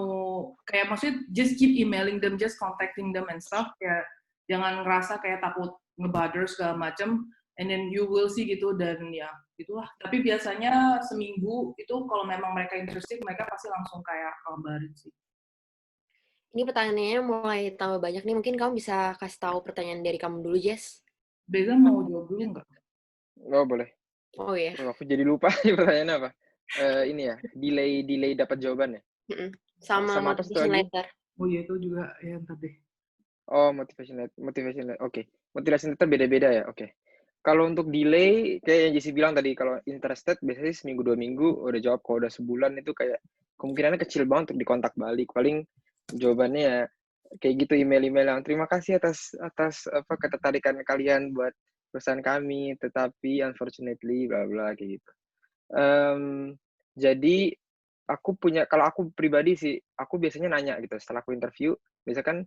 kayak maksudnya just keep emailing them, just contacting them and stuff, kayak jangan ngerasa kayak takut ngebother segala macam, and then you will see gitu, dan ya gitulah. Tapi biasanya seminggu itu kalau memang mereka interested, mereka pasti langsung kayak kabarin sih. Ini pertanyaannya mulai tambah banyak nih, mungkin kamu bisa kasih tahu pertanyaan dari kamu dulu, Jess. Beza mau jawab dulu nggak? Oh, boleh. Oh ya. Oh, aku jadi lupa pertanyaannya apa. Ini ya, delay dapat jawaban ya? Sama motivation letter. Oh iya, itu juga ya, ntar deh. Oh, motivation letter. Oke. Motivation letter beda-beda ya. Oke. Kalau untuk delay, kayak yang Jesse bilang tadi, kalau interested biasanya seminggu 2 minggu udah jawab. Kalau udah sebulan itu kayak kemungkinannya kecil banget untuk dikontak balik. Paling jawabannya ya kayak gitu, email-email yang terima kasih atas apa ketertarikan kalian buat perusahaan kami, tetapi unfortunately bla bla kayak gitu. Jadi kalau aku pribadi sih, aku biasanya nanya gitu setelah aku interview, biasanya kan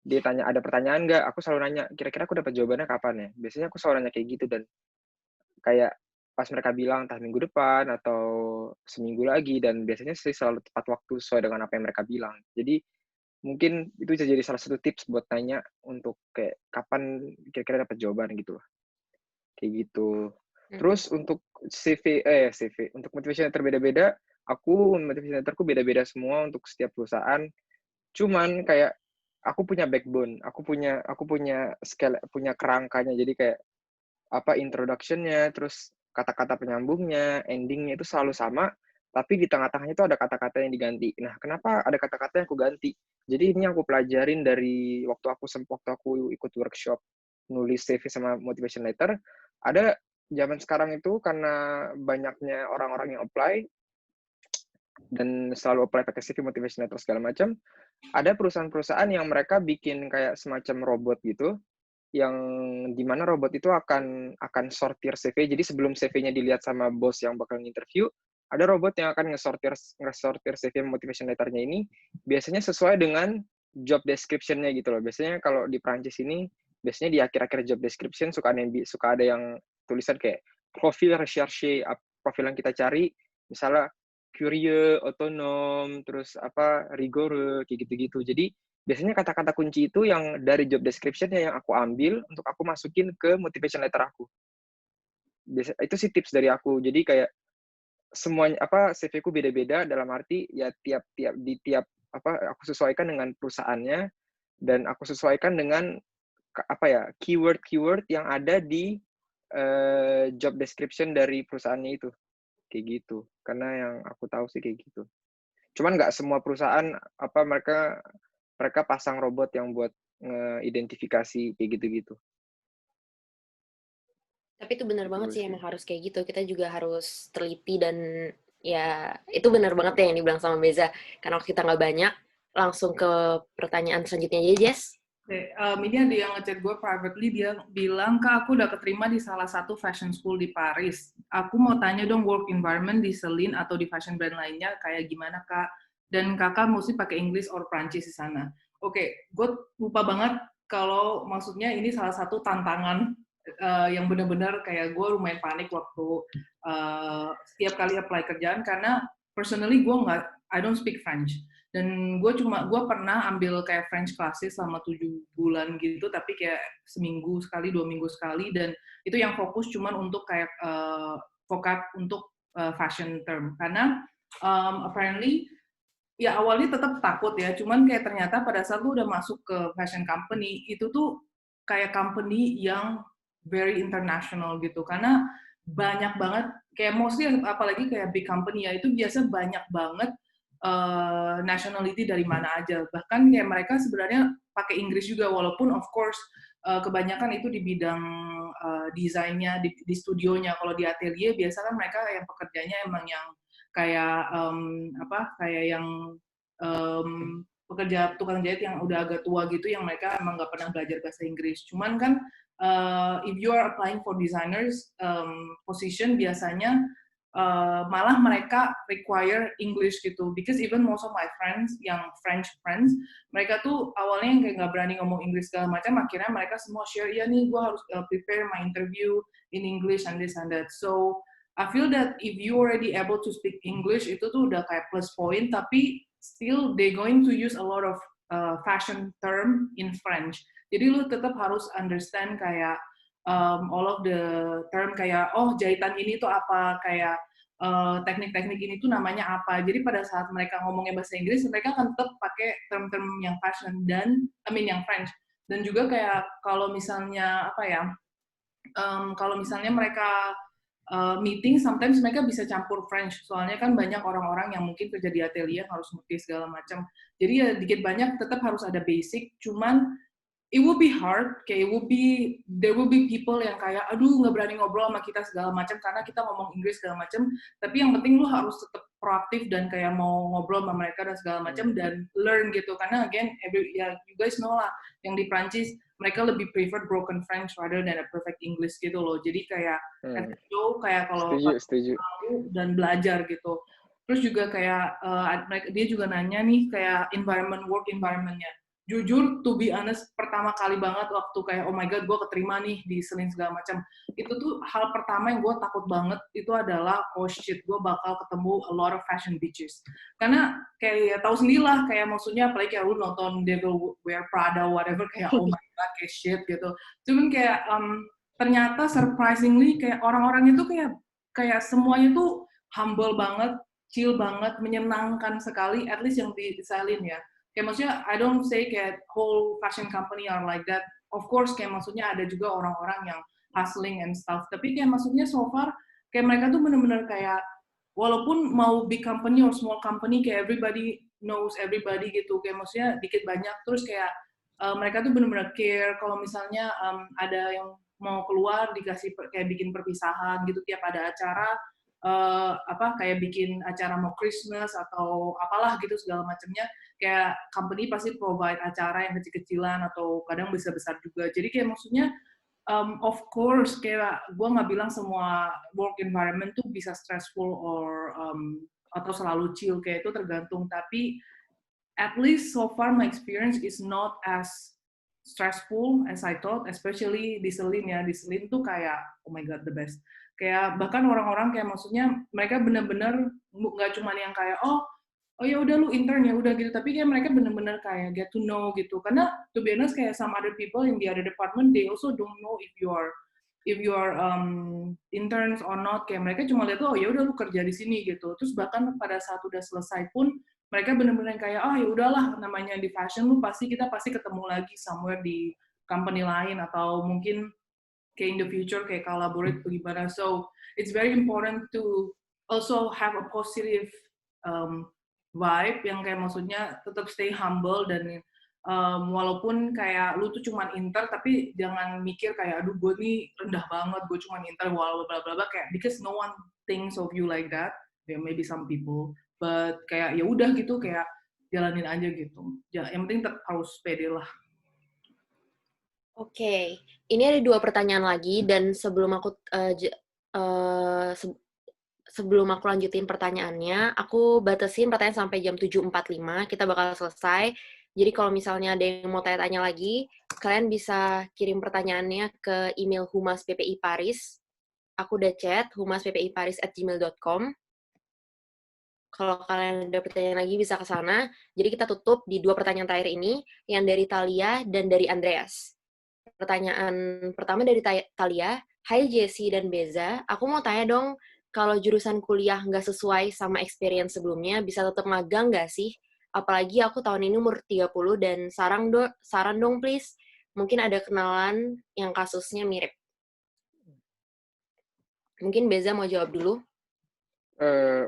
dia tanya ada pertanyaan nggak, aku selalu nanya kira-kira aku dapat jawabannya kapan ya. Biasanya aku selalu nanya kayak gitu, dan kayak pas mereka bilang entah minggu depan atau seminggu lagi, dan biasanya sih selalu tepat waktu sesuai dengan apa yang mereka bilang. Jadi mungkin itu bisa jadi salah satu tips buat tanya untuk kayak kapan kira-kira dapat jawaban gitu loh. Kayak gitu. Terus untuk CV untuk motivation letter beda-beda, motivation letterku beda-beda semua untuk setiap perusahaan. Cuman kayak aku punya backbone, aku punya scale, punya kerangkanya. Jadi kayak apa introduction-nya, terus kata-kata penyambungnya, ending-nya itu selalu sama, tapi di tengah-tengahnya itu ada kata-kata yang diganti. Nah, kenapa ada kata-kata yang aku ganti? Jadi ini aku pelajarin dari waktu aku ikut workshop nulis CV sama motivation letter. Ada zaman sekarang itu karena banyaknya orang-orang yang apply dan selalu apply pakai CV, motivation letter segala macam, ada perusahaan-perusahaan yang mereka bikin kayak semacam robot gitu, yang dimana robot itu akan sortir CV. Jadi sebelum CV-nya dilihat sama bos yang bakal interview, ada robot yang akan ngesortir CV motivation letter-nya ini biasanya sesuai dengan job description-nya gitu loh. Biasanya kalau di Prancis ini, biasanya di akhir-akhir job description suka ada yang tulisan kayak profil recherche, profil yang kita cari, misalnya curieux, otonom, terus rigoureux, kayak gitu-gitu. Jadi biasanya kata-kata kunci itu yang dari job description-nya yang aku ambil untuk aku masukin ke motivation letter aku. Itu sih tips dari aku. Jadi kayak semuanya CV-ku beda-beda, dalam arti ya tiap aku sesuaikan dengan perusahaannya, dan aku sesuaikan dengan keyword yang ada di job description dari perusahaannya itu. Kayak gitu. Karena yang aku tahu sih kayak gitu. Cuman nggak semua perusahaan mereka pasang robot yang buat ngeidentifikasi kayak gitu-gitu. Tapi itu benar banget sih, emang harus kayak gitu. Kita juga harus teliti, dan ya itu benar banget ya yang dibilang sama Beza. Karena kita nggak banyak, langsung ke pertanyaan selanjutnya aja, Jess. Oke, ini ada yang ngechat gue privately, dia bilang, Kak, aku udah keterima di salah satu fashion school di Paris. Aku mau tanya dong, work environment di Celine atau di fashion brand lainnya kayak gimana, Kak? Dan kakak mesti pakai English or Prancis di sana. Oke, gue lupa banget kalau maksudnya ini salah satu tantangan yang benar-benar kayak gue lumayan panik waktu setiap kali apply kerjaan karena personally I don't speak French. Dan gue pernah ambil kayak French classes selama 7 bulan gitu, tapi kayak seminggu sekali, 2 minggu sekali, dan itu yang fokus cuman untuk kayak vocab untuk fashion term. Karena apparently, ya awalnya tetap takut ya, cuman kayak ternyata pada saat lu udah masuk ke fashion company, itu tuh kayak company yang very international gitu, karena banyak banget, kayak mostly apalagi kayak big company ya, itu biasa banyak banget nationality dari mana aja. Bahkan kayak mereka sebenarnya pakai Inggris juga, walaupun of course kebanyakan itu di bidang desainnya, di studionya. Kalau di atelier biasa kan mereka yang pekerjanya emang yang kayak kayak yang pekerja tukang jahit yang udah agak tua gitu, yang mereka emang nggak pernah belajar bahasa Inggris. Cuman kan if you are applying for designers position, biasanya malah mereka require English gitu, because even most of my friends yang French friends, mereka tuh awalnya yang kayak nggak berani ngomong Inggris segala macam, akhirnya mereka semua share, ya nih gue harus prepare my interview in English and this and that. So I feel that if you already able to speak English, itu tuh udah kayak plus point, tapi still they going to use a lot of fashion term in French. Jadi lu tetap harus understand kayak all of the term, kayak jahitan ini tuh apa, kayak teknik-teknik ini tuh namanya apa. Jadi pada saat mereka ngomongnya bahasa Inggris, mereka akan tetap pakai term-term yang fashion dan yang French. Dan juga kayak kalau misalnya kalau misalnya mereka meeting, sometimes mereka bisa campur French, soalnya kan banyak orang-orang yang mungkin kerja di atelier harus ngerti segala macam. Jadi ya dikit banyak tetap harus ada basic, cuman it will be hard, kayak there will be people yang kayak aduh nggak berani ngobrol sama kita segala macam karena kita ngomong Inggris segala macam, tapi yang penting lu harus tetap proaktif dan kayak mau ngobrol sama mereka dan segala macam dan learn gitu, karena again you guys know lah, yang di Prancis mereka lebih prefer broken French rather than a perfect English gitu loh. Jadi kayak kayak kalau setuju. Dan belajar gitu. Terus juga kayak dia juga nanya nih kayak work environment-nya. Jujur, to be honest, pertama kali banget waktu kayak, oh my god, gue keterima nih di Selin segala macam. Itu tuh hal pertama yang gue takut banget, itu adalah, oh shit, gue bakal ketemu a lot of fashion bitches. Karena kayak tahu sendiri lah, kayak maksudnya, apalagi kayak lu nonton Devil Wear Prada, whatever, kayak oh my god, kayak shit gitu. Cuman kayak, ternyata surprisingly, kayak orang-orang itu kayak semuanya tuh humble banget, chill banget, menyenangkan sekali, at least yang di Selin ya. Kayak maksudnya, I don't say kayak whole fashion company are like that. Of course, kayak maksudnya ada juga orang-orang yang hustling and stuff. Tapi kayak maksudnya so far, kayak mereka tuh bener-bener kayak, walaupun mau big company or small company, kayak everybody knows everybody gitu. Kayak maksudnya dikit banyak. Terus kayak mereka tuh bener-bener care. Kalau misalnya ada yang mau keluar, dikasih kayak bikin perpisahan gitu tiap ada acara. Kayak bikin acara mau Christmas atau apalah gitu segala macamnya, kayak company pasti provide acara yang kecil-kecilan atau kadang besar-besar juga. Jadi kayak maksudnya of course kayak gue nggak bilang semua work environment tuh bisa stressful atau selalu chill, kayak itu tergantung, tapi at least so far my experience is not as stressful as I thought, especially di Selin ya. Di Selin tuh kayak oh my god the best. Kayak bahkan orang-orang kayak maksudnya mereka bener-bener nggak cuma yang kayak oh ya udah lu intern ya udah gitu, tapi kayak mereka bener-bener kayak get to know gitu. Karena to be honest kayak some other people in the other department, they also don't know if you are interns or not. Kayak mereka cuma lihat oh ya udah lu kerja di sini gitu. Terus bahkan pada saat udah selesai pun mereka bener-bener kayak ya udahlah, namanya di fashion kita pasti ketemu lagi somewhere di company lain atau mungkin kayak in the future kayak collaborate gimana. So it's very important to also have a positive vibe yang kayak maksudnya tetap stay humble dan walaupun kayak lu tuh cuman inter, tapi jangan mikir kayak aduh gue nih rendah banget, gue cuman inter bla bla bla, kayak because no one thinks of you like that. There may be some people, but kayak ya udah gitu, kayak jalanin aja gitu. Yang penting tetap harus pede lah. Oke, ini ada 2 pertanyaan lagi, dan sebelum aku lanjutin pertanyaannya, aku batasin pertanyaan sampai jam 7.45, kita bakal selesai. Jadi kalau misalnya ada yang mau tanya-tanya lagi, kalian bisa kirim pertanyaannya ke email Humas PPI Paris. Aku udah chat, humasppiparis@gmail.com. Kalau kalian ada pertanyaan lagi bisa ke sana. Jadi kita tutup di 2 pertanyaan terakhir ini, yang dari Thalia dan dari Andreas. Pertanyaan pertama dari Thalia, "Hai Jessie dan Beza, aku mau tanya dong, kalau jurusan kuliah nggak sesuai sama experience sebelumnya, bisa tetap magang nggak sih? Apalagi aku tahun ini umur 30 dan saran dong please. Mungkin ada kenalan yang kasusnya mirip." Mungkin Beza mau jawab dulu.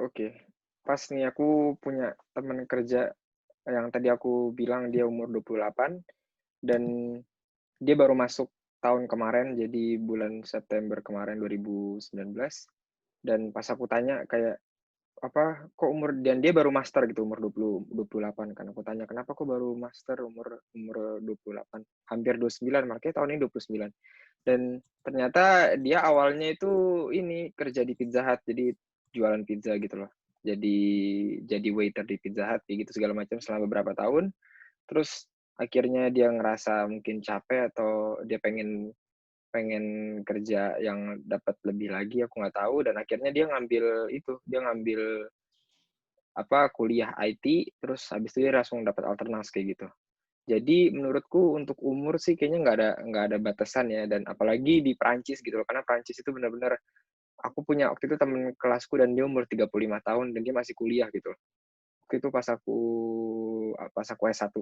Oke. Pas nih aku punya teman kerja yang tadi aku bilang dia umur 28 dan dia baru masuk tahun kemarin, jadi bulan September kemarin 2019. Dan pas aku tanya kayak kok umur, dan dia baru master gitu umur 28 kan. Aku tanya kenapa kok baru master umur 28, hampir 29, makanya tahun ini 29. Dan ternyata dia awalnya itu ini kerja di Pizza Hut, jadi jualan pizza gitu loh. Jadi waiter di Pizza Hut gitu segala macam selama beberapa tahun. Terus akhirnya dia ngerasa mungkin capek atau dia pengen kerja yang dapat lebih lagi, aku nggak tahu, dan akhirnya dia ngambil kuliah IT, terus habis itu dia langsung dapat alternans kayak gitu. Jadi menurutku untuk umur sih kayaknya nggak ada batasan ya, dan apalagi di Prancis gitu loh, karena Prancis itu benar-benar, aku punya waktu itu temen kelasku dan dia umur 35 tahun dan dia masih kuliah gitu loh. Waktu itu pas aku S1.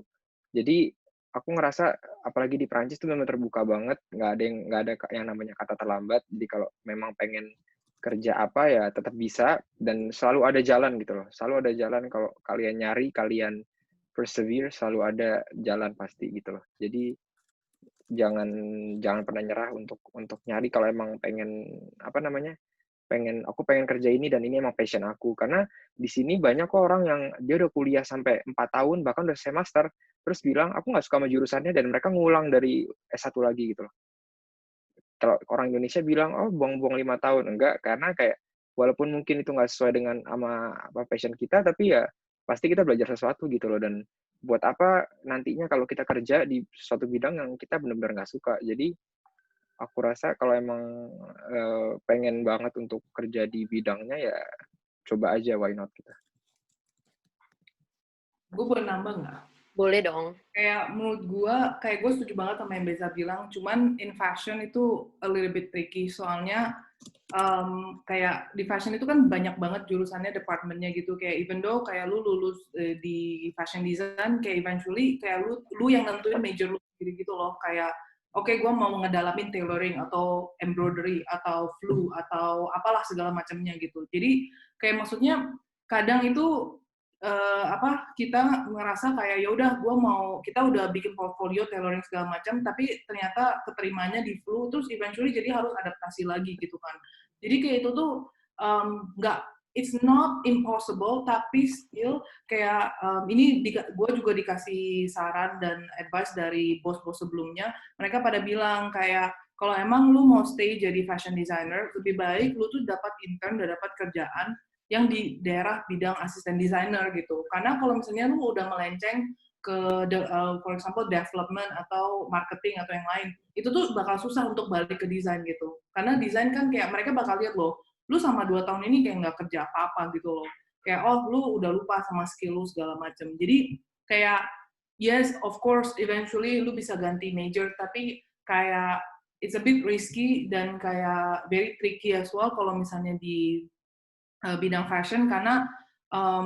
Jadi aku ngerasa apalagi di Prancis tuh memang terbuka banget, nggak ada yang namanya kata terlambat. Jadi kalau memang pengen kerja apa ya tetap bisa, dan selalu ada jalan gitu loh. Selalu ada jalan kalau kalian nyari, kalian persevere, selalu ada jalan pasti gitu loh. Jadi jangan pernah nyerah untuk nyari kalau emang aku pengen kerja ini dan ini emang passion aku. Karena di sini banyak kok orang yang dia udah kuliah sampai 4 tahun, bahkan udah semester, terus bilang, aku nggak suka sama jurusannya, dan mereka ngulang dari S1 lagi gitu loh. Kalau orang Indonesia bilang, oh buang-buang 5 tahun. Enggak, karena kayak, walaupun mungkin itu nggak sesuai dengan passion kita, tapi ya pasti kita belajar sesuatu gitu loh. Dan buat apa nantinya kalau kita kerja di suatu bidang yang kita benar-benar nggak suka. Jadi aku rasa kalau emang pengen banget untuk kerja di bidangnya ya coba aja, why not gitu. Gue boleh nambah nggak? Boleh dong. Kayak menurut gue setuju banget sama yang Beza bilang, cuman in fashion itu a little bit tricky, soalnya kayak di fashion itu kan banyak banget jurusannya, departmentnya gitu, kayak even though kayak lu lulus di fashion design, kayak eventually kayak lu yang nentuin major lu gitu loh, kayak oke, gue mau ngedalamin tailoring atau embroidery atau flu atau apalah segala macamnya gitu. Jadi kayak maksudnya kadang itu kita ngerasa kayak ya udah kita udah bikin portfolio tailoring segala macam, tapi ternyata keterimanya di flu, terus eventually jadi harus adaptasi lagi gitu kan. Jadi kayak itu tuh it's not impossible, tapi still kayak ini gue juga dikasih saran dan advice dari bos-bos sebelumnya. Mereka pada bilang kayak kalau emang lu mau stay jadi fashion designer, lebih baik lu tuh dapat intern dan dapat kerjaan yang di daerah bidang asisten desainer gitu. Karena kalau misalnya lu udah melenceng ke for example development atau marketing atau yang lain, itu tuh bakal susah untuk balik ke desain gitu. Karena desain kan kayak mereka bakal lihat loh, lu sama 2 tahun ini kayak nggak kerja apa-apa gitu loh. Kayak lu udah lupa sama skill lu segala macam. Jadi kayak yes, of course eventually lu bisa ganti major, tapi kayak it's a bit risky dan kayak very tricky as well kalau misalnya di bidang fashion, karena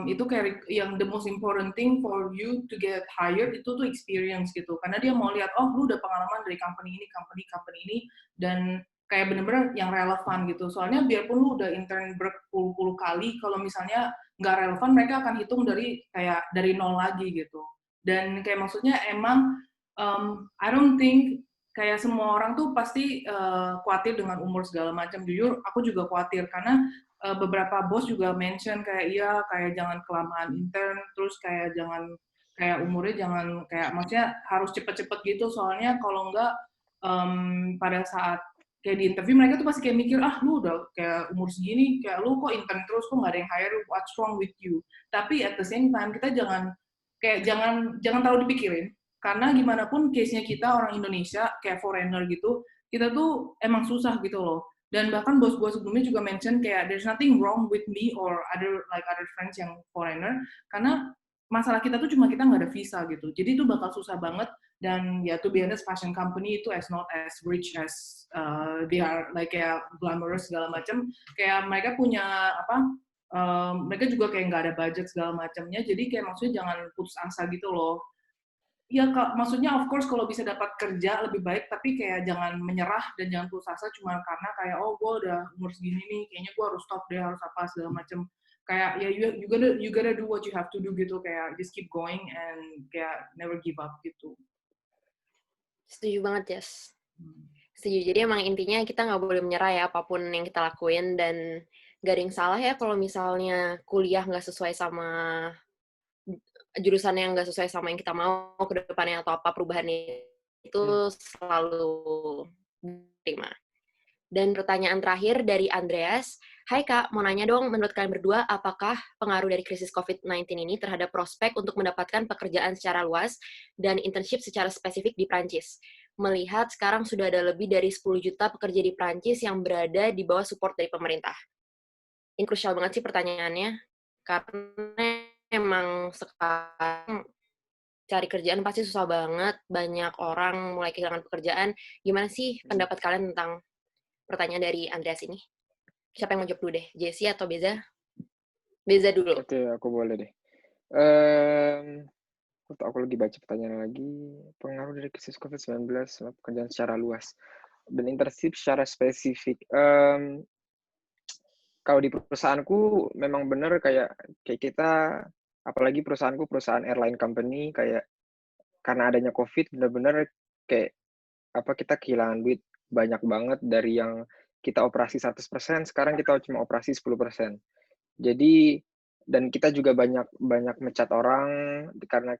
itu kayak yang the most important thing for you to get hired itu tuh experience gitu, karena dia mau lihat lu udah pengalaman dari company ini dan kayak bener-bener yang relevan gitu. Soalnya biarpun lu udah intern berpuluh-puluh kali, kalau misalnya nggak relevan mereka akan hitung dari nol lagi gitu. Dan kayak maksudnya emang I don't think kayak semua orang tuh pasti khawatir dengan umur segala macam. Jujur aku juga khawatir karena beberapa bos juga mention kayak kayak jangan kelamaan intern, terus kayak umurnya jangan kayak maksudnya harus cepet-cepet gitu, soalnya kalau enggak pada saat kayak di interview mereka tuh pasti kayak mikir lu udah kayak umur segini kayak lu kok intern terus, kok nggak ada yang hire, what's wrong with you. Tapi at the same time kita jangan kayak jangan terlalu dipikirin, karena gimana pun case-nya kita orang Indonesia kayak foreigner gitu, kita tuh emang susah gitu loh. Dan bahkan bos gue sebelumnya juga mention kayak there's nothing wrong with me or other friends yang foreigner, karena masalah kita tuh cuma kita nggak ada visa gitu, jadi itu bakal susah banget. Dan ya to be honest, fashion company itu as not as rich as they are like kayak glamorous segala macam, kayak mereka punya mereka juga kayak nggak ada budget segala macamnya, jadi kayak maksudnya jangan putus asa gitu loh. Ya, maksudnya of course kalau bisa dapat kerja lebih baik, tapi kayak jangan menyerah dan jangan putus asa cuma karena kayak gue udah umur segini nih, kayaknya gue harus stop deh, harus apa segala macam. Kayak ya you gotta do what you have to do gitu, kayak just keep going and kayak never give up gitu. Setuju banget, Jess. Setuju. Jadi emang intinya kita nggak boleh menyerah ya apapun yang kita lakuin, dan gak ada yang salah ya kalau misalnya kuliah nggak sesuai sama jurusan yang nggak sesuai sama yang kita mau ke depannya atau apa perubahannya, itu selalu terima. Dan pertanyaan terakhir dari Andreas, hai Kak, mau nanya dong, menurut kalian berdua, apakah pengaruh dari krisis COVID-19 ini terhadap prospek untuk mendapatkan pekerjaan secara luas dan internship secara spesifik di Prancis? Melihat sekarang sudah ada lebih dari 10 juta pekerja di Prancis yang berada di bawah support dari pemerintah. Ini krusial banget sih pertanyaannya, karena emang sekarang cari kerjaan pasti susah banget, banyak orang mulai kehilangan pekerjaan. Gimana sih pendapat kalian tentang pertanyaan dari Andreas ini? Siapa yang mau jawab dulu deh? Jessie atau Beza? Beza dulu. Oke, aku boleh deh. Aku lagi baca pertanyaan lagi. Pengaruh dari krisis COVID-19 sama pekerjaan secara luas dan internship secara spesifik. Kalau di perusahaanku memang benar kayak kita, apalagi perusahaanku perusahaan airline company, kayak karena adanya COVID benar-benar kayak kita kehilangan duit banyak banget. Dari yang kita operasi 100%, sekarang kita cuma operasi 10%. Jadi, dan kita juga banyak mecat orang karena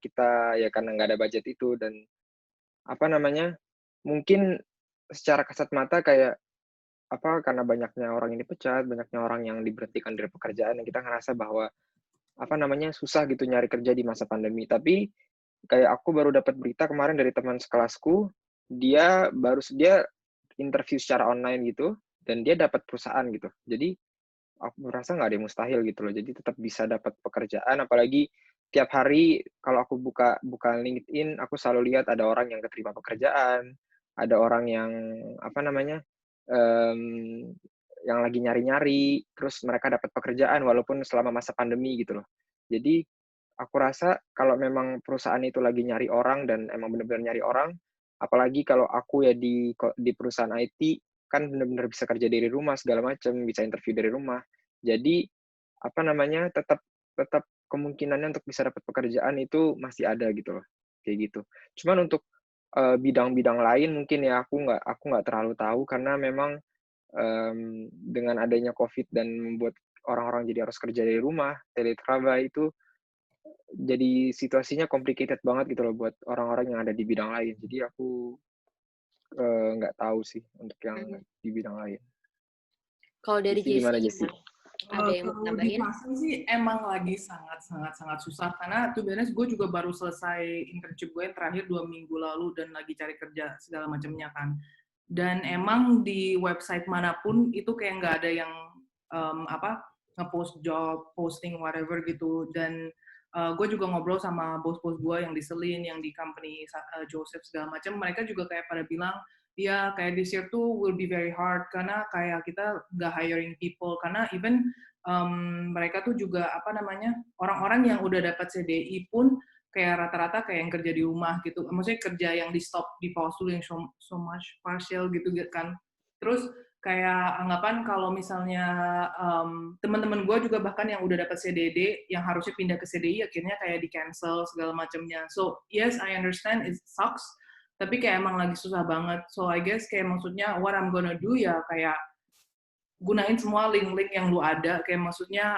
karena nggak ada budget itu. Dan mungkin secara kasat mata kayak karena banyaknya orang ini pecat, banyaknya orang yang diberhentikan dari pekerjaan, yang kita ngerasa bahwa susah gitu nyari kerja di masa pandemi. Tapi kayak aku baru dapat berita kemarin dari teman sekelasku, dia interview secara online gitu, dan dia dapat perusahaan gitu. Jadi aku merasa nggak ada yang mustahil gitu loh. Jadi tetap bisa dapat pekerjaan, apalagi tiap hari kalau aku buka LinkedIn, aku selalu lihat ada orang yang keterima pekerjaan, ada orang yang yang lagi nyari-nyari, terus mereka dapat pekerjaan walaupun selama masa pandemi gitu loh. Jadi aku rasa kalau memang perusahaan itu lagi nyari orang dan emang benar-benar nyari orang, apalagi kalau aku ya di perusahaan IT, kan benar-benar bisa kerja dari rumah segala macam, bisa interview dari rumah. Jadi tetap kemungkinannya untuk bisa dapat pekerjaan itu masih ada gitu loh, kayak gitu. Cuman untuk bidang-bidang lain mungkin ya aku nggak terlalu tahu, karena memang dengan adanya COVID dan membuat orang-orang jadi harus kerja dari rumah, teletravail itu jadi situasinya complicated banget gitu loh buat orang-orang yang ada di bidang lain. Jadi aku nggak tahu sih untuk yang di bidang lain. Kalau dari Jessie gimana Jessie? Ada yang mau tambahin? Di pasar sih emang lagi sangat susah, karena tuh beres gue juga baru selesai internship gue yang terakhir 2 minggu lalu dan lagi cari kerja segala macamnya kan. Dan emang di website manapun itu kayak nggak ada yang nge-post job posting whatever gitu. Dan gue juga ngobrol sama bos-bos gue yang di Selin, yang di company Joseph segala macam, mereka juga kayak pada bilang ya kayak this year tuh will be very hard karena kayak kita nggak hiring people, karena even mereka tuh juga orang-orang yang udah dapat CDI pun kayak rata-rata kayak yang kerja di rumah gitu, maksudnya kerja yang di stop di pause dulu yang so much partial gitu kan. Terus kayak anggapan kalau misalnya teman-teman gue juga bahkan yang udah dapat CDD yang harusnya pindah ke CDI akhirnya kayak di cancel segala macamnya. So yes, I understand it sucks, tapi kayak emang lagi susah banget. So I guess kayak maksudnya what I'm gonna do ya kayak gunain semua link-link yang lu ada, kayak maksudnya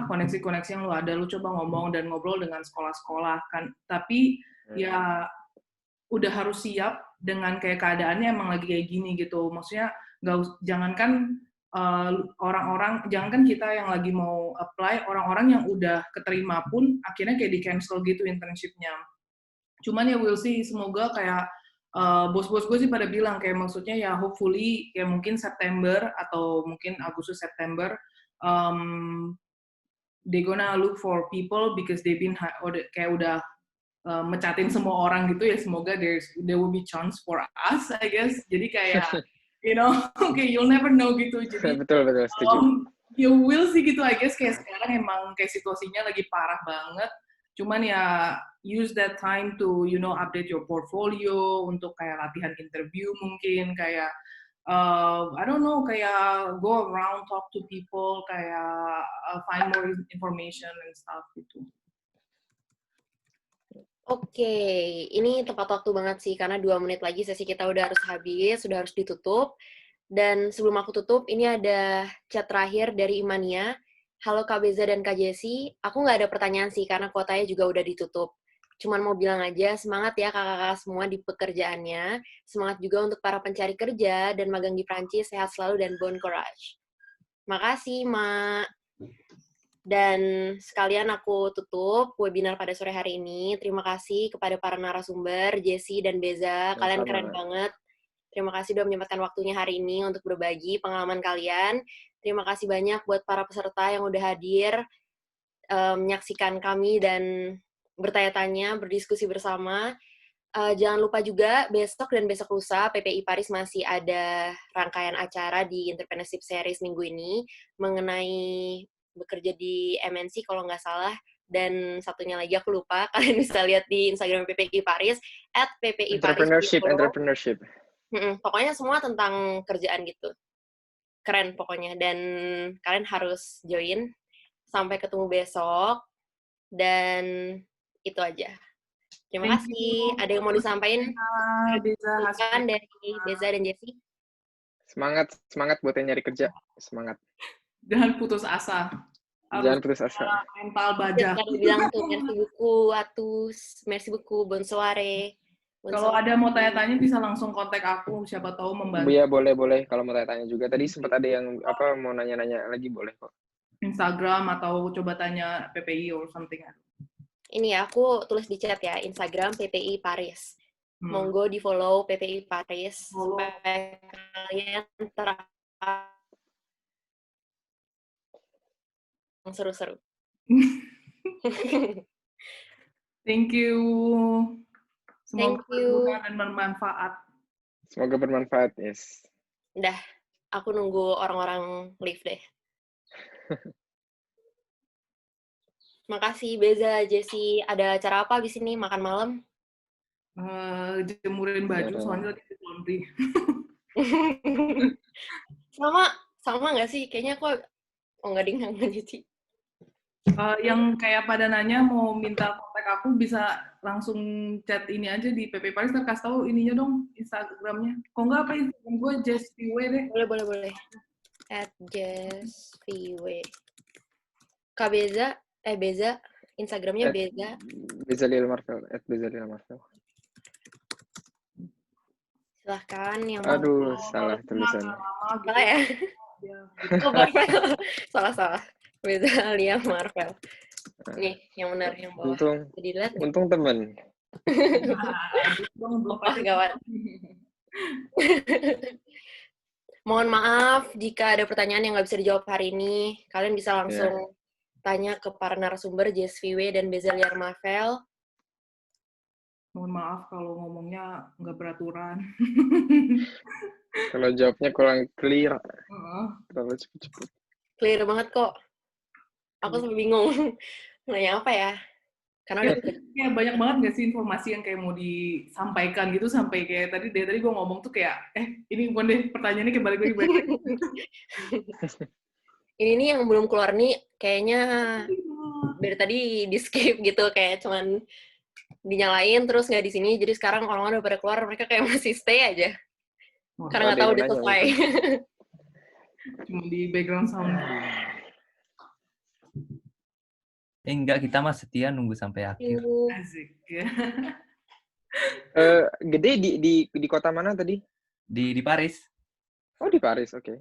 koneksi-koneksi yang lu ada, lu coba ngomong dan ngobrol dengan sekolah-sekolah kan. Tapi ya udah harus siap dengan kayak keadaannya emang lagi kayak gini gitu. Maksudnya jangankan orang-orang, jangankan kita yang lagi mau apply, orang-orang yang udah keterima pun akhirnya kayak di cancel gitu internship-nya. Cuman ya we'll see, semoga kayak bos-bos gue sih pada bilang kayak maksudnya ya hopefully kayak mungkin September atau mungkin Agustus September they gonna look for people because they've been kayak udah mecatin semua orang gitu ya, semoga there will be chance for us I guess. Jadi kayak okay, you'll never know gitu. Jadi betul setuju. You will see gitu I guess, kayak sekarang emang kayak situasinya lagi parah banget. Cuman ya use that time to update your portfolio untuk kayak latihan interview mungkin kayak I don't know, kayak go around, talk to people, kayak find more information and stuff gitu. Oke, ini tepat waktu banget sih, karena 2 menit lagi sesi kita udah harus habis, sudah harus ditutup. Dan sebelum aku tutup, ini ada chat terakhir dari Imania. Halo Kak Beza dan Kak Jessi, aku nggak ada pertanyaan sih, karena kuotanya juga udah ditutup. Cuman mau bilang aja, semangat ya kakak-kakak semua di pekerjaannya. Semangat juga untuk para pencari kerja dan magang di Prancis, sehat selalu dan bon courage. Makasih, Mak. Dan sekalian aku tutup webinar pada sore hari ini. Terima kasih kepada para narasumber, Jessi dan Beza. Kalian keren banget. Terima kasih sudah menyempatkan waktunya hari ini untuk berbagi pengalaman kalian. Terima kasih banyak buat para peserta yang udah hadir, menyaksikan kami dan bertanya-tanya, berdiskusi bersama. Jangan lupa juga besok dan besok lusa PPI Paris masih ada rangkaian acara di Entrepreneurship Series minggu ini mengenai bekerja di MNC kalau nggak salah, dan satunya lagi aku lupa, kalian bisa lihat di Instagram PPI Paris @PPI Paris. Entrepreneurship. Pokoknya semua tentang kerjaan gitu. Keren pokoknya, dan kalian harus join. Sampai ketemu besok, dan itu aja. Terima kasih. Ada yang mau disampaikan dari Beza dan Jessi? Semangat buat yang nyari kerja. Semangat. Jangan putus asa. Jangan putus asa. Mental baja. Tadi bilang tuh, merci beaucoup, atus, merci beaucoup, bonne soirée. Kalau ada mau tanya-tanya bisa langsung kontak aku, siapa tahu membantu. Iya, boleh. Kalau mau tanya-tanya juga. Tadi sempat ada yang mau nanya-nanya lagi, boleh kok. Instagram atau coba tanya PPI or something. Ini ya, aku tulis di chat ya, Instagram PPI Paris. Monggo di-follow PPI Paris supaya kalian seru-seru. Thank you. Semoga berguna dan bermanfaat. Semoga bermanfaat, yes. Udah, aku nunggu orang-orang live deh. Makasih Beza, Jessi. Ada acara apa di sini? Makan malam? Jemurin baju, soalnya lagi di laundry. sama nggak sih? Kayaknya aku nggak ding nggak Jessi. Yang kayak pada nanya mau minta kontak aku bisa langsung chat ini aja di PP Paris, kasih tahu ininya dong Instagramnya. Kok nggak apa Instagram gue JessVW deh. Boleh. @JessVW. Kak Beza, Beza, Instagramnya Beza. Bezaliel Marvel, @Bezaliel Marvel. Silahkan yang Aduh, salah tulisannya. Salah ya? Oh, Marvel. Salah. Bezaliel Marvel. Nih, yang benar yang bawah. Untung temen. Gawat. Mohon maaf jika ada pertanyaan yang nggak bisa dijawab hari ini. Kalian bisa langsung tanya ke para narasumber JessVW dan Bezaliel Marvel. Mohon maaf kalau ngomongnya nggak beraturan. Kalau jawabnya kurang clear. Terlalu cepet-cepet. Clear banget kok. Aku sampai bingung. Nanya apa ya? Karena udah kayak banyak banget nggak sih informasi yang kayak mau disampaikan gitu, sampai kayak tadi gue ngomong tuh kayak ini bukan deh pertanyaannya kayak balik lagi. Ini nih yang belum keluar nih kayaknya dari tadi di skip gitu, kayak cuman dinyalain terus nggak di sini, jadi sekarang orang-orang udah pada keluar, mereka kayak masih stay aja karena nggak tahu udah selesai. Cuma di background sound. Enggak, kita mah setia nunggu sampai akhir. Asik. Gede di kota mana tadi? Di Paris. Oh, di Paris, oke.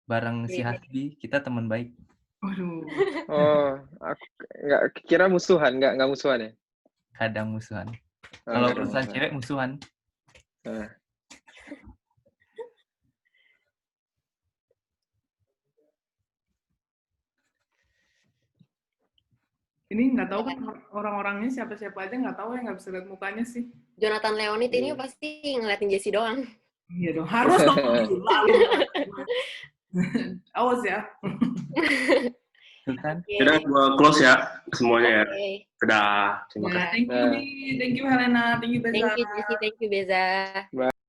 bareng si Hasbi, kita teman baik. Waduh. Oh, aku nggak kira musuhan, nggak musuhan ya? Kadang musuhan. Oh, Kalau kadang urusan musuhan. cewek musuhan. Nah. Ini nggak tahu kan orang-orangnya siapa-siapa aja nggak tahu ya, nggak bisa lihat mukanya sih. Jonathan Leonid ini pasti ngeliatin Jessie doang. Iya dong, harus dong. Lalu awas ya. Kan? Udah gua close ya semuanya ya. Okay. Udah, terima kasih. Thank you, Helena. Thank you, Beza. Thank you, Jessie. Thank you, Beza.